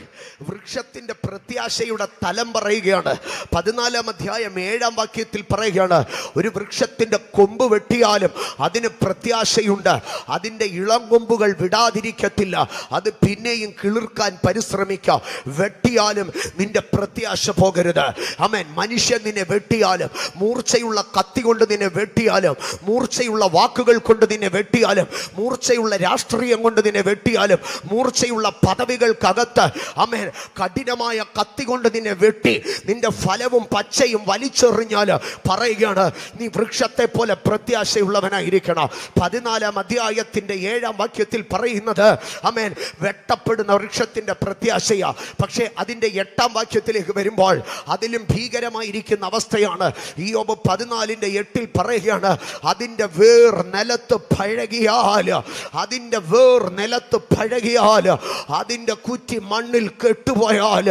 വൃക്ഷത്തിൻ്റെ പ്രത്യാശയുടെ തലം പറയുകയാണ്. 14-ാം അധ്യായം 7-ാം വാക്യത്തിൽ പറയുകയാണ്, ഒരു വൃക്ഷത്തിൻ്റെ കൊമ്പ് വെട്ടിയാലും അതിന് പ്രത്യാശയുണ്ട്, അതിൻ്റെ ഇളം കൊമ്പുകൾ വിടാതിരിക്കത്തില്ല, അത് പിന്നെയും കിളിർക്കാൻ പരിശ്രമിക്കാം. വെട്ടിയാലും നിന്റെ പ്രത്യാശ പോകരുത്. ആമേൻ. മനുഷ്യൻ നിന്നെ വെട്ടിയാലും, മൂർച്ചയുള്ള കത്തി കൊണ്ട് നിന്നെ വെട്ടിയാലും, മൂർച്ചയുള്ള വാക്കുകൾ കൊണ്ട് നിന്നെ വെട്ടിയാലും, മൂർച്ചയുള്ള രാഷ്ട്രീയം കൊണ്ട് നിന്നെ വെട്ടിയാലും, മൂർച്ചയുള്ള പദവികൾക്കകത്ത് ആമേൻ കഠിനമായ കത്തി കൊണ്ട് നിന്നെ വെട്ടി നിന്റെ ഫലവും പച്ചയും വലിച്ചെറിഞ്ഞാൽ പറയുകയാണ്, നീ വൃക്ഷത്തെ പോലെ പ്രത്യാശയുള്ളവനായിരിക്കണം. 14-ാം അധ്യായത്തിന്റെ 7-ാം വാക്യത്തിൽ പറയുന്നത് ആമേൻ വെട്ടപ്പെടുന്ന വൃക്ഷത്തിന്റെ പ്രത്യാശയാ. പക്ഷേ അതിന്റെ 8-ാം വാക്യത്തിലേക്ക് വരുമ്പോൾ അതിലും ഭീകരമായിരിക്കുന്ന അവസ്ഥയാണ്. ഇയ്യോബ് 14:8 പറയുകയാണ്, അതിന്റെ വേർ നിലത്ത് പഴകിയാൽ, അതിന്റെ വേർ നിലത്ത് പഴകിയാൽ, അതിന്റെ കുറ്റി മണ്ണിൽ കെട്ടുപോയാൽ.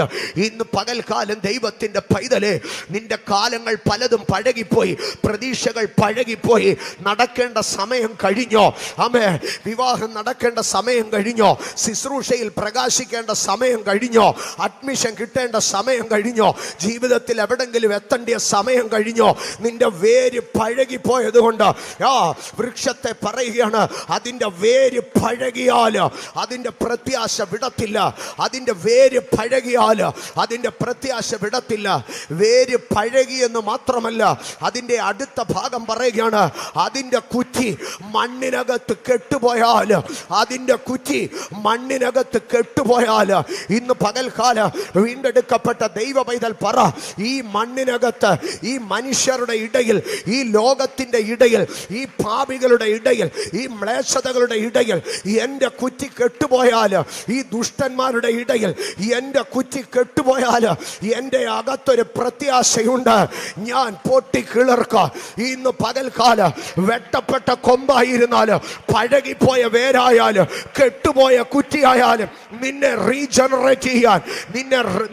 ഇന്ന് പകൽക്കാലം ദൈവത്തിന്റെ പൈതലേ, നിന്റെ കാലങ്ങൾ പലതും പഴകിപ്പോയി, പ്രതീക്ഷകൾ പഴകിപ്പോയി, നടക്കേണ്ട സമയം കഴിഞ്ഞോ? ആമേ. വിവാഹം നടക്കേണ്ട സമയം കഴിഞ്ഞോ? ശുശ്രൂഷയിൽ പ്രകാശിക്കേണ്ട സമയം കഴിഞ്ഞോ? അഡ്മിഷൻ കിട്ടേണ്ട സമയം കഴിഞ്ഞോ? ജീവിതത്തിൽ എവിടെങ്കിലും എത്തേണ്ട സമയം കഴിഞ്ഞോ? നിന്റെ വേര് പഴകിപ്പോയത് കൊണ്ട് വൃക്ഷത്തെ പറയുകയാണ്, അതിന്റെ വേര് പഴകിയാൽ അതിന്റെ പ്രത്യാശ വിടത്തില്ല. അതിന്റെ വേര് പഴകിയാൽ അതിന്റെ പ്രത്യാശ വിടത്തില്ല. വേര് പഴകിയെന്ന് മാത്രമല്ല, അതിന്റെ അടുത്ത ഭാഗം പറയുകയാണ്, അതിന്റെ കുറ്റി മണ്ണിനകത്ത് കെട്ടുപോയാൽ, അതിന്റെ കുറ്റി മണ്ണിനകത്ത് കെട്ടുപോയാൽ. ഇന്ന് പകൽക്കാല വീണ്ടെടുക്കപ്പെട്ട ദൈവ പൈതൽ പറ, ഈ മണ്ണിനകത്ത്, ഈ മനുഷ്യരുടെ ഇടയിൽ, ഈ ലോകത്തിന്റെ ഇടയിൽ, ഈ പാപികളുടെ ഇടയിൽ, ഈ മ്ലേച്ഛതകളുടെ ഇടയിൽ എൻ്റെ കുറ്റി കെട്ടുപോയാൽ, ഈ ദുഷ്ടന്മാരുടെ ഇടയിൽ എൻ്റെ കുറ്റി കെട്ടുപോയാൽ എൻ്റെ അകത്തൊരു പ്രത്യാശയുണ്ട്, ഞാൻ പൊട്ടിക്കിളർക്കാം. ഇന്ന് പകൽക്കാല വെട്ടപ്പെട്ട കൊമ്പായിരുന്നാൽ, പഴകിപ്പോയ വേരായാലും, കെട്ടുപോയ കുറ്റിയായാലും, നിന്നെ റീജനറേറ്റ് ചെയ്യാൻ,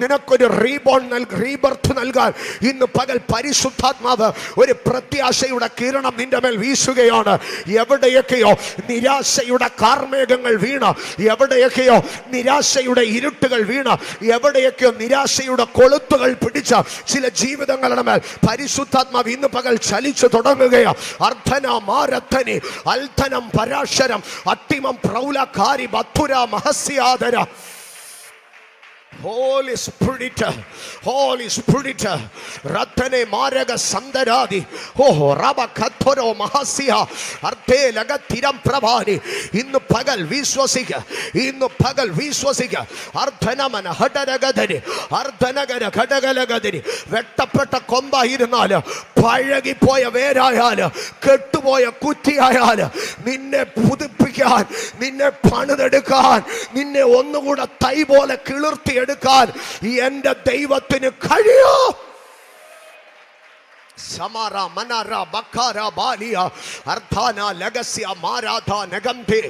നിനക്കൊരു റീബർത്ത് നൽകാൻ ഇന്ന് പകൽ പരിശുദ്ധാത്മാവ് ഒരു പ്രത്യാശയുടെ കിരണം നിന്റെ മേൽ വീശുകയാണ്. എവിടെയൊക്കെയോ നിരാശയുടെ കാർമേഘങ്ങൾ വീണ, എവിടെയൊക്കെയോ നിരാശയുടെ ഇരുട്ടുകൾ വീണ, എവിടെയൊക്കെയോ നിരാശയുടെ കൊളുത്തുകൾ പിടിച്ച ചില ജീവിതങ്ങളുടെ മേൽ പരിശുദ്ധാത്മാവ് ഇന്ന് പകൽ ചലിച്ചു തുടങ്ങുകയാണ്. Ardhana മാരത്തനി അൽധനം Parasaram അട്ടിമം പ്രൗലകാരി ബത്തുര മഹസ്യാദര. Holy Spirit, Holy Spirit, Ratane Maraga Sandaradi, Oh Rabakathoro Mahasia, Arte Lagatiram Pravani, in the Pagal Viswasika, in the Pagal Viswasika, Arthanaman, Hatanagadari, Arthanagada, Katagalagadari, Vetapata Komba Hiranala, Piragi Poya Verayala, Ketuboya Kutiayala, Nine Pudipikan, Nine Panadakan, Nine Onuda Taibola Kilurti. എടുക്കാൻ എന്റെ ദൈവത്തിന് കഴിയോ? സമര മനര ബക്കാര Ballia അർധാന ലഗസ്യ മാരാധ നഗംധേ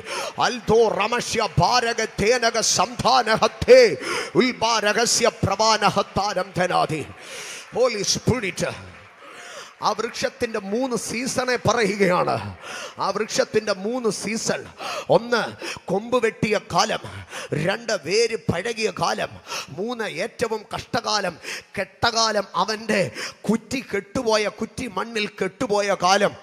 അൽദോ രമശ്യ ഭാരക തേനക സംധാന ഹത്തേ ഉൽബാരഗസ്യ പ്രവാന ഹത്താരം ധനാധി. Holy spirit ആ വൃക്ഷത്തിൻ്റെ 3 സീസണെ പറയുകയാണ്. ആ വൃക്ഷത്തിൻ്റെ 3 സീസൺ: 1 കൊമ്പ് വെട്ടിയ കാലം, 2 വേര് പഴകിയ കാലം, 3 ഏറ്റവും കഷ്ടകാലം, കെട്ടകാലം, അവൻ്റെ കുറ്റി കെട്ടുപോയ, കുറ്റി മണ്ണിൽ കെട്ടുപോയ കാലം.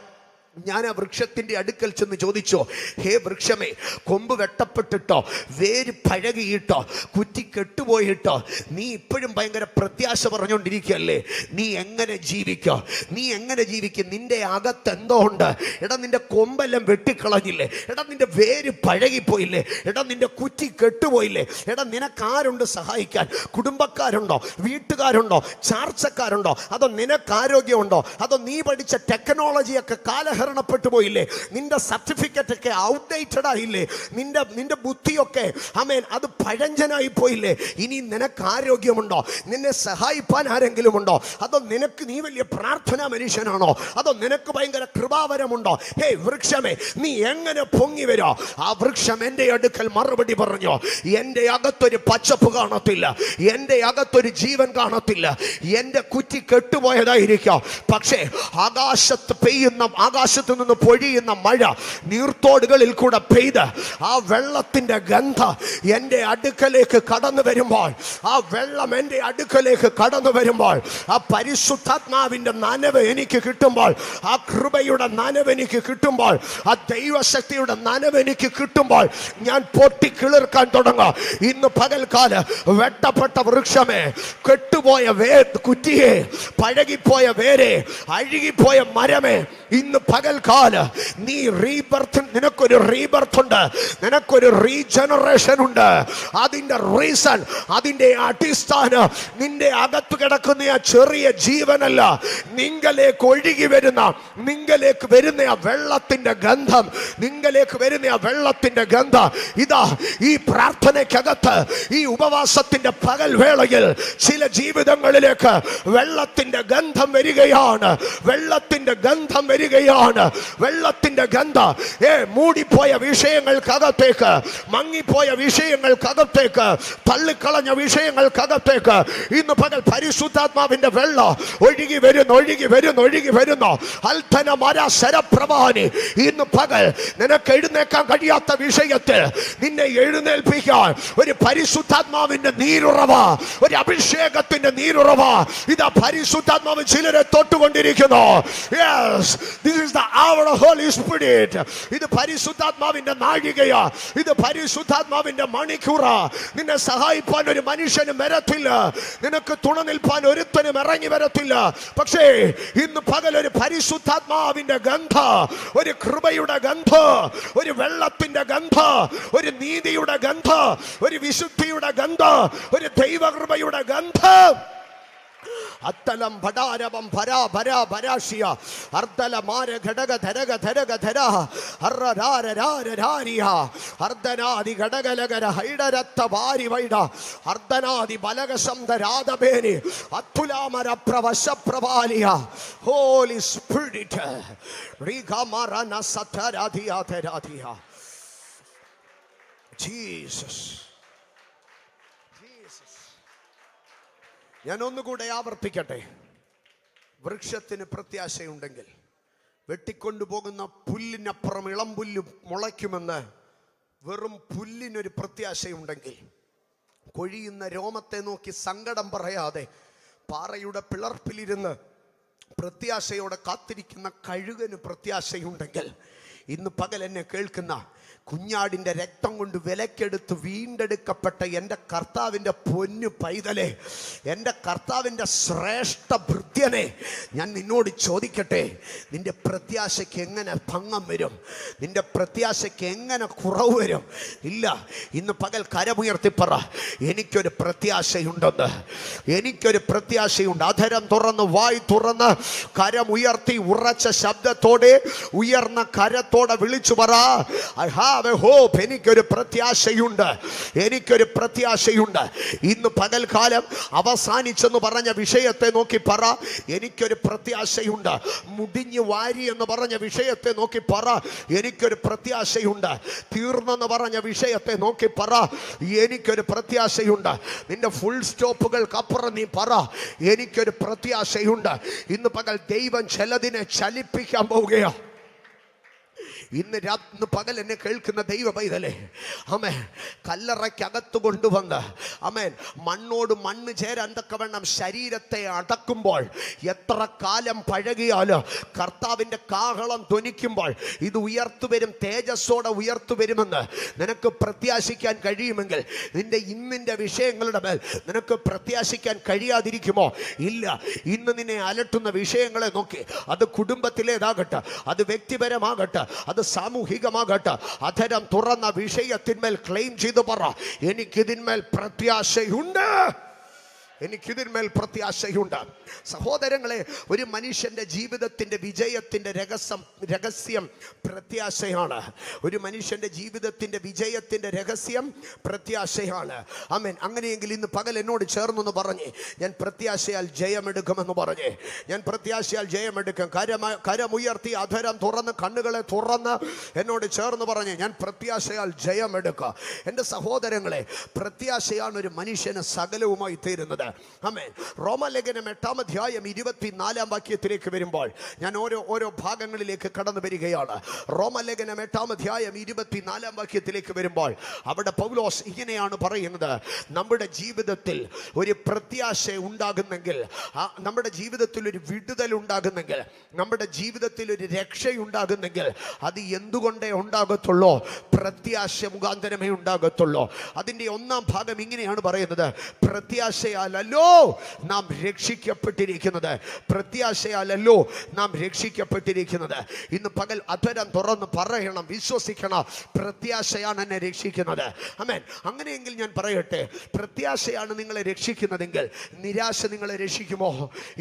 ഞാൻ ആ വൃക്ഷത്തിൻ്റെ അടുക്കൽ ചെന്ന് ചോദിച്ചോ, ഹേ വൃക്ഷമേ, കൊമ്പ് വെട്ടപ്പെട്ടിട്ടോ, വേര് പഴകിയിട്ടോ, കുറ്റി കെട്ടുപോയിട്ടോ, നീ ഇപ്പോഴും ഭയങ്കര പ്രത്യാശ പറഞ്ഞുകൊണ്ടിരിക്കുകയല്ലേ? നീ എങ്ങനെ ജീവിക്കുക? നീ എങ്ങനെ ജീവിക്കും? നിന്റെ അകത്ത് എന്തോ ഉണ്ട്. എടാ, നിന്റെ കൊമ്പെല്ലാം വെട്ടിക്കളഞ്ഞില്ലേ? എടാ, നിന്റെ വേര് പഴകിപ്പോയില്ലേ? എടാ, നിന്റെ കുറ്റി കെട്ടുപോയില്ലേ? എടാ, നിനക്കാരുണ്ട് സഹായിക്കാൻ? കുടുംബക്കാരുണ്ടോ? വീട്ടുകാരുണ്ടോ? ചാർച്ചക്കാരുണ്ടോ? അതോ നിനക്ക് ആരോഗ്യമുണ്ടോ? അതോ നീ പഠിച്ച ടെക്നോളജിയൊക്കെ കാലഹരണപ്പെട്ടു പോയില്ലേ? നിന്റെ സർട്ടിഫിക്കറ്റ് ഒക്കെ ഔട്ട്ഡേറ്റഡ് ആയില്ലേ? നിന്റെ ബുദ്ധിയൊക്കെ ആമേൻ അത് പഴഞ്ചനായി പോയില്ലേ? ഇനി നിനക്ക് ആരോഗ്യമുണ്ടോ? നിന്നെ സഹായിപ്പാൻ ആരെങ്കിലും ഉണ്ടോ? അതോ നിനക്ക് നീ വലിയ പ്രാർത്ഥനാ മനുഷ്യനാണോ? അതോ നിനക്ക് ഭയങ്കര കൃപാവരമുണ്ടോ? ഹേ വൃക്ഷമേ, നീ എങ്ങനെ പൊങ്ങി വരോ? ആ വൃക്ഷം എൻ്റെ അടുക്കൽ മറുപടി പറഞ്ഞു, എൻ്റെ അകത്തൊരു പച്ചപ്പ് കാണത്തില്ല, എൻ്റെ അകത്തൊരു ജീവൻ കാണത്തില്ല, എൻ്റെ കുറ്റി കെട്ടുപോയതായിരിക്കാം. പക്ഷേ ആകാശത്ത് പെയ്യുന്ന, ആകാശ ആകാശത്തു നിന്ന് പൊഴിയുന്ന മഴ നീർത്തോടുകളിൽ കൂടെ പെയ്ത് ആ വെള്ളത്തിന്റെ ഗന്ധം എൻ്റെ അടുക്കലേക്ക് കടന്നു വരുമ്പോൾ, ആ വെള്ളം എൻ്റെ അടുക്കലേക്ക് കടന്നു വരുമ്പോൾ, ആ പരിശുദ്ധാത്മാവിന്റെ നനവ് എനിക്ക് കിട്ടുമ്പോൾ, ആ കൃപയുടെ നനവ് എനിക്ക് കിട്ടുമ്പോൾ, ആ ദൈവശക്തിയുടെ നനവ് എനിക്ക് കിട്ടുമ്പോൾ ഞാൻ പൊട്ടിക്കിളിർക്കാൻ തുടങ്ങും. ഇന്ന് പകൽക്കാല വെട്ടപ്പെട്ട വൃക്ഷമേ, കെട്ടുപോയ കുറ്റിയെ, പഴകിപ്പോയ വേരെ, അഴുകിപ്പോയ മരമേ, ഇന്ന് പകൽക്കാല നീ റീബർത്ത്, നിനക്കൊരു റീബർത്ത് ഉണ്ട്, നിനക്കൊരു റീജനറേഷൻ ഉണ്ട്. അതിന്റെ റീസൺ, അതിന്റെ അടിസ്ഥാനം നിന്റെ അകത്ത് കിടക്കുന്ന ആ ചെറിയ ജീവനല്ല, നിങ്ങളിലേക്ക് ഒഴുകി വരുന്ന, നിങ്ങളിലേക്ക് വരുന്ന ആ വെള്ളത്തിന്റെ ഗന്ധം, നിങ്ങളിലേക്ക് വരുന്ന ആ വെള്ളത്തിന്റെ ഗന്ധം. ഇതാ ഈ പ്രാർത്ഥനയ്ക്കകത്ത്, ഈ ഉപവാസത്തിന്റെ പകൽ വേളയിൽ ചില ജീവിതങ്ങളിലേക്ക് വെള്ളത്തിന്റെ ഗന്ധം വരികയാണ്, വെള്ളത്തിന്റെ ഗന്ധം വരികയാണ്, വെള്ളത്തിന്റെ ഗന്ധം. മൂടിപ്പോയ വിഷയങ്ങൾക്കകത്തേക്ക്, മങ്ങിപ്പോയ വിഷയങ്ങൾക്കകത്തേക്ക്, തള്ളിക്കളഞ്ഞ വിഷയങ്ങൾക്കകത്തേക്ക് ഇന്ന് പകൽ പരിശുദ്ധാത്മാവിന്റെ വെള്ളം ഒഴുകി വരുന്നു, ഒഴുകി വരുന്നു, ഒഴുകി വരുന്നു. അൽത്തന മര ശരപ്രവാനി, ഇന്ന് പകൽ നിനക്ക് എഴുന്നേക്കാൻ കഴിയാത്ത വിഷയത്തിൽ നിന്നെ എഴുന്നേൽപ്പിക്കാൻ ഒരു പരിശുദ്ധാത്മാവിന്റെ നീരുറവ, ഒരു അഭിഷേകത്തിന്റെ നീരുറവ ഇതാ പരിശുദ്ധാത്മാവ് ചിലരെ തൊട്ടുകൊണ്ടിരിക്കുന്നു. Yes, this is the hour of Holy Spirit. ഇത് പരിശുദ്ധാത്മാവിന്റെ നാഴികയാ, ഇത് പരിശുദ്ധാത്മാവിന്റെ മണിക്കൂറാ. നിന്നെ സഹായിപ്പാൻ ഒരു മനുഷ്യനും വരത്തില്ല, നിനക്ക് തുണ നിൽപ്പാൻ ഒരുത്തനും ഇറങ്ങി വരത്തില്ല. പക്ഷേ ഇന്ന് പകൽ ഒരു പരിശുദ്ധാത്മാവിന്റെ ഗന്ധ, ഒരു കൃപയുടെ ഗന്ധ, ഒരു വെള്ളത്തിന്റെ ഗന്ധ, ഒരു നീതിയുടെ ഗന്ധ, ഒരു വിശുദ്ധിയുടെ ഗന്ധ, ഒരു ദൈവകൃപയുടെ ഗന്ധം. അത്തലം ഭടാരവം ഭരാ ഭരാ ഭരാശിയ അർദ്ധല മാര ഘടക ധരക ധരക ധര ഹർരാര രാര രാരിയ അർദ്ധനാദി ഘടകലകര ഹൈഡരത്ത വാരി വൈഡ അർദ്ധനാദി ബലകശംദ രാധബേനി അത്തുലാമര പ്രവശ പ്രവാലിയ. ഹോളി സ്പിരിറ്റ് റിഗമരന സതരാധിയാധരാധിയ. ജീസസ്, ഞാൻ ഒന്നുകൂടെ ആവർത്തിക്കട്ടെ. വൃക്ഷത്തിന് പ്രത്യാശയുണ്ടെങ്കിൽ വെട്ടിക്കൊണ്ടുപോകുന്ന പുല്ലിനപ്പുറം ഇളം പുല്ല് മുളയ്ക്കുമെന്ന് വെറും പുല്ലിനൊരു പ്രത്യാശയുണ്ടെങ്കിൽ, കൊഴിയുന്ന രോമത്തെ നോക്കി സങ്കടം പറയാതെ പാറയുടെ പിളർപ്പിലിരുന്ന് പ്രത്യാശയോടെ കാത്തിരിക്കുന്ന കഴുകന് പ്രത്യാശയുണ്ടെങ്കിൽ, ഇന്ന് പകൽ എന്നെ കേൾക്കുന്ന കുഞ്ഞാടിൻ്റെ രക്തം കൊണ്ട് വിലക്കെടുത്ത് വീണ്ടെടുക്കപ്പെട്ട എൻ്റെ കർത്താവിൻ്റെ പൊന്നു പൈതലെ, എൻ്റെ കർത്താവിൻ്റെ ശ്രേഷ്ഠ ഭൃത്യനെ, ഞാൻ നിന്നോട് ചോദിക്കട്ടെ, നിൻ്റെ പ്രത്യാശയ്ക്ക് എങ്ങനെ ഭംഗം വരും? നിൻ്റെ പ്രത്യാശയ്ക്ക് എങ്ങനെ കുറവ് വരും? ഇല്ല. ഇന്ന് പകൽ കരമുയർത്തിപ്പറ, എനിക്കൊരു പ്രത്യാശയുണ്ടെന്ന്, എനിക്കൊരു പ്രത്യാശയുണ്ട്. അധരം തുറന്ന്, വായ് തുറന്ന്, കരമുയർത്തി ഉറച്ച ശബ്ദത്തോടെ, ഉയർന്ന കരത്തോടെ വിളിച്ചു പറ, ഐ ഹാവ് എ ഹോപ്പ്. എനിക്കൊരു പ്രത്യാശയുണ്ട്, എനിക്കൊരു പ്രത്യാശയുണ്ട്. ഇന്ന് പകൽക്കാലം അവസാനിച്ചെന്ന് പറഞ്ഞ വിഷയത്തെ നോക്കി പറ, എനിക്കൊരു പ്രത്യാശയുണ്ട്. മുടിഞ്ഞു വാരി എന്ന് പറഞ്ഞ വിഷയത്തെ നോക്കി പറ, എനിക്കൊരു പ്രത്യാശയുണ്ട്. തീർന്നെന്ന് പറഞ്ഞ വിഷയത്തെ നോക്കി പറ, എനിക്കൊരു പ്രത്യാശയുണ്ട്. നിന്റെ ഫുൾ സ്റ്റോപ്പുകൾക്കപ്പുറം നീ പറ, എനിക്കൊരു പ്രത്യാശയുണ്ട്. ഇന്ന് പകൽ ദൈവം ചിലതിനെ ചലിപ്പിക്കാൻ പോവുകയാണ്. ഇന്ന് പകൽ എന്നെ കേൾക്കുന്ന ദൈവ പൈതലേ, ആമേൻ, കല്ലറയ്ക്കകത്ത് കൊണ്ടുവന്ന്, ആമേൻ, മണ്ണോട് മണ്ണ് ചേരാൻ തക്കവണ്ണം ശരീരത്തെ അടക്കുമ്പോൾ, എത്ര കാലം പഴകിയാലും കർത്താവിൻ്റെ കാഹളം ധ്വനിക്കുമ്പോൾ ഇത് ഉയർത്തുവരും, തേജസ്സോടെ ഉയർത്തുവരുമെന്ന് നിനക്ക് പ്രത്യാശിക്കാൻ കഴിയുമെങ്കിൽ, നിന്റെ ഇന്നിൻ്റെ വിഷയങ്ങളുടെ മേൽ നിനക്ക് പ്രത്യാശിക്കാൻ കഴിയാതിരിക്കുമോ? ഇല്ല. ഇന്ന് നിന്നെ അലട്ടുന്ന വിഷയങ്ങളെ നോക്കി, അത് കുടുംബത്തിലേതാകട്ടെ, അത് വ്യക്തിപരമാകട്ടെ, അത് സാമൂഹികമാകട്ടെ, അധരം തുറന്ന വിഷയത്തിന്മേൽ ക്ലെയിം ചെയ്തു പറ, എനിക്കിതിന്മേൽ പ്രത്യാശയുണ്ട്, എനിക്കിതിന്മേൽ പ്രത്യാശയുണ്ട്. സഹോദരങ്ങളെ, ഒരു മനുഷ്യൻ്റെ ജീവിതത്തിൻ്റെ വിജയത്തിൻ്റെ രഹസ്യം പ്രത്യാശയാണ്. ഒരു മനുഷ്യൻ്റെ ജീവിതത്തിൻ്റെ വിജയത്തിൻ്റെ രഹസ്യം പ്രത്യാശയാണ്. ആമേൻ. അങ്ങനെയെങ്കിൽ ഇന്ന് പകൽ എന്നോട് ചേർന്നെന്ന് പറഞ്ഞേ, ഞാൻ പ്രത്യാശയാൽ ജയമെടുക്കുമെന്ന് പറഞ്ഞേ, ഞാൻ പ്രത്യാശയാൽ ജയമെടുക്കും. കരമുയർത്തി, അധരം തുറന്ന്, കണ്ണുകളെ തുറന്ന് എന്നോട് ചേർന്ന് പറഞ്ഞേ, ഞാൻ പ്രത്യാശയാൽ ജയമെടുക്കുക. എൻ്റെ സഹോദരങ്ങളെ, പ്രത്യാശയാണ് ഒരു മനുഷ്യന് സകലവുമായി തീരുന്നത്. ആമേൻ. റോമാലേഖനം 8-ാം അധ്യായം 24-ാം വാക്യത്തിലേക്ക് വരുമ്പോൾ ഞാൻ ഓരോ ഭാഗങ്ങളിലേക്ക് കടന്നു വരികയാണ്. റോമാലേഖനം 8-ാം അധ്യായം 24-ാം വാക്യത്തിലേക്ക് വരുമ്പോൾ അവിടെ പൗലോസ് ഇങ്ങനെയാണ് പറയുന്നത്: നമ്മുടെ ജീവിതത്തിൽ ഒരു പ്രത്യാശ ഉണ്ടാകുന്നെങ്കിൽ, നമ്മുടെ ജീവിതത്തിൽ ഒരു വിടുതൽ ഉണ്ടാകുന്നെങ്കിൽ, നമ്മുടെ ജീവിതത്തിൽ ഒരു രക്ഷയുണ്ടാകുന്നെങ്കിൽ അത് എന്തുകൊണ്ടേ ഉണ്ടാകത്തുള്ളൂ? പ്രത്യാശ മുഖാന്തരമേ ഉണ്ടാകത്തുള്ളൂ. അതിൻ്റെ 1-ാം ഭാഗം ഇങ്ങനെയാണ് പറയുന്നത്: പ്രത്യാശയാലല്ലോ നാം രക്ഷിക്കപ്പെട്ടിരിക്കുന്നത്. പ്രത്യാശയാലല്ലോ നാം രക്ഷിക്കപ്പെട്ടിരിക്കുന്നത്. ഇന്ന് പകൽ അധരം തുറന്ന് പറയണം, വിശ്വസിക്കണം, പ്രത്യാശയാണ് എന്നെ രക്ഷിക്കുന്നത്. ആമേൻ. അങ്ങനെയെങ്കിൽ ഞാൻ പറയട്ടെ, പ്രത്യാശയാണ് നിങ്ങളെ രക്ഷിക്കുന്നതെങ്കിൽ നിരാശ നിങ്ങളെ രക്ഷിക്കുമോ?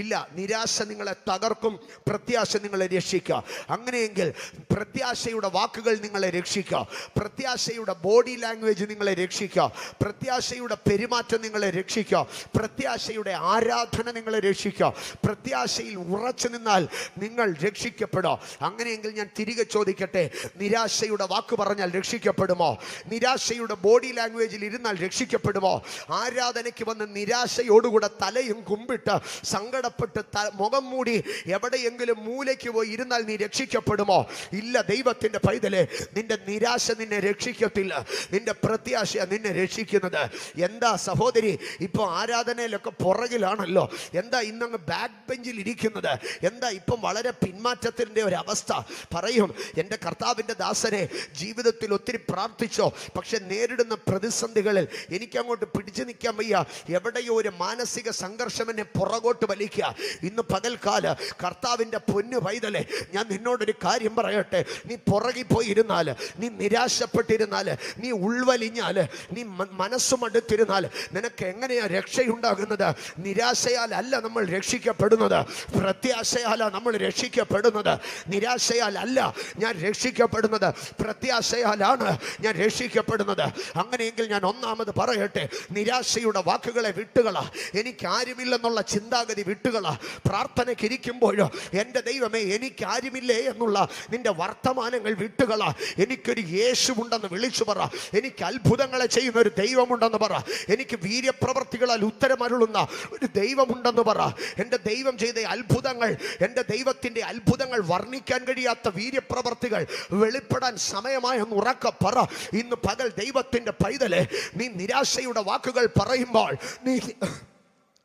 ഇല്ല. നിരാശ നിങ്ങളെ തകർക്കും, പ്രത്യാശ നിങ്ങളെ രക്ഷിക്കുക. അങ്ങനെയെങ്കിൽ പ്രത്യാശയുടെ വാക്കുകൾ നിങ്ങളെ രക്ഷിക്കുക, പ്രത്യാശയുടെ ബോഡി ലാംഗ്വേജ് നിങ്ങളെ രക്ഷിക്കുക, പ്രത്യാശയുടെ പെരുമാറ്റം നിങ്ങളെ രക്ഷിക്കുക, പ്രത്യാശയുടെ ആരാധന നിങ്ങളെ രക്ഷിക്കുക. പ്രത്യാശയിൽ ഉറച്ചു നിന്നാൽ നിങ്ങൾ രക്ഷിക്കപ്പെടും. അങ്ങനെയെങ്കിൽ ഞാൻ തിരികെ ചോദിക്കട്ടെ, നിരാശയുടെ വാക്ക് പറഞ്ഞാൽ രക്ഷിക്കപ്പെടുമോ? നിരാശയുടെ ബോഡി ലാംഗ്വേജിൽ ഇരുന്നാൽ രക്ഷിക്കപ്പെടുമോ? ആരാധനയ്ക്ക് വന്ന് നിരാശയോടുകൂടെ തലയും കുമ്പിട്ട് സങ്കടപ്പെട്ട് മുഖം മൂടി എവിടെയെങ്കിലും മൂലയ്ക്ക് പോയി ഇരുന്നാൽ നീ രക്ഷിക്കപ്പെടുമോ? ഇല്ല. ദൈവത്തിന്റെ പൈതലേ, നിന്റെ നിരാശ നിന്നെ രക്ഷിക്കത്തില്ല, നിന്റെ പ്രത്യാശ നിന്നെ രക്ഷിക്കുന്നത്. എന്താ സഹോദരി, ഇപ്പോൾ ആരാധനയിലൊക്കെ പുറകിലാണല്ലോ, എന്താ ഇന്നങ്ങ് ബാക്ക് ബെഞ്ചിൽ ഇരിക്കുന്നത്? എന്താ ഇപ്പം വളരെ പിന്മാറ്റത്തിൻ്റെ ഒരു അവസ്ഥ? പറയും, എൻ്റെ കർത്താവിൻ്റെ ദാസനെ ജീവിതത്തിൽ ഒത്തിരി പ്രാർത്ഥിച്ചോ, പക്ഷെ നേരിടുന്ന പ്രതിസന്ധികളിൽ എനിക്കങ്ങോട്ട് പിടിച്ചു നിൽക്കാൻ വയ്യ, എവിടെയോ ഒരു മാനസിക സംഘർഷം എന്നെ പുറകോട്ട് വലിക്കുക. ഇന്ന് പകൽക്കാല കർത്താവിൻ്റെ പൊന്നു പൈതലേ, ഞാൻ നിന്നോടൊരു കാര്യം പറയട്ടെ. നീ പുറകിൽ പോയി ഇരുന്നാൽ, നീ നിരാശപ്പെട്ടിരുന്നാൽ, നീ ഉൾവലിഞ്ഞാൽ, നീ മനസ്സുമടുത്തിരുന്നാൽ നിനക്ക് എങ്ങനെയാ രക്ഷയുണ്ടാകുന്നത്? നിരാശയാലല്ല നമ്മൾ രക്ഷിക്കപ്പെടുന്നത്, പ്രത്യാശയാലാണ് നമ്മൾ രക്ഷിക്കപ്പെടുന്നത്. നിരാശയാലല്ല ഞാൻ രക്ഷിക്കപ്പെടുന്നത്, പ്രത്യാശയാലാണ് ഞാൻ രക്ഷിക്കപ്പെടുന്നത്. അങ്ങനെയെങ്കിൽ ഞാൻ ഒന്നാമത് പറയട്ടെ, നിരാശയുടെ വാക്കുകളെ വിട്ടുകള, എനിക്കാരുമില്ലെന്നുള്ള ചിന്താഗതി വിട്ടുകള. പ്രാർത്ഥനയ്ക്ക് ഇരിക്കുമ്പോഴോ എൻ്റെ ദൈവമേ എനിക്കാരുമില്ലേ എന്നുള്ള നിന്റെ വർത്തമാനങ്ങൾ വിട്ടുകള. എനിക്കൊരു യേശുവുണ്ടെന്ന് വിളിച്ചു പറ. എനിക്ക് അത്ഭുതങ്ങളെ ചെയ്യുന്ന ഒരു ദൈവമുണ്ടെന്ന് പറ. എനിക്ക് വീര്യപ്രവർത്തികളാൽ ഉത്തരമരുളുന്ന ഒരു ദൈവമുണ്ടെന്ന് പറ. എൻ്റെ ദൈവം ചെയ്ത അത്ഭുതങ്ങൾ, എൻ്റെ ദൈവത്തിൻ്റെ അത്ഭുതങ്ങൾ വർണ്ണിക്കാൻ കഴിയാത്ത വീര്യപ്രവർത്തികൾ വെളിപ്പെടാൻ സമയമായെന്ന് ഉറക്ക പറ. ഇന്ന് പകൽ ദൈവത്തിൻ്റെ പൈതലേ, നീ നിരാശയുടെ വാക്കുകൾ പറയുമ്പോൾ,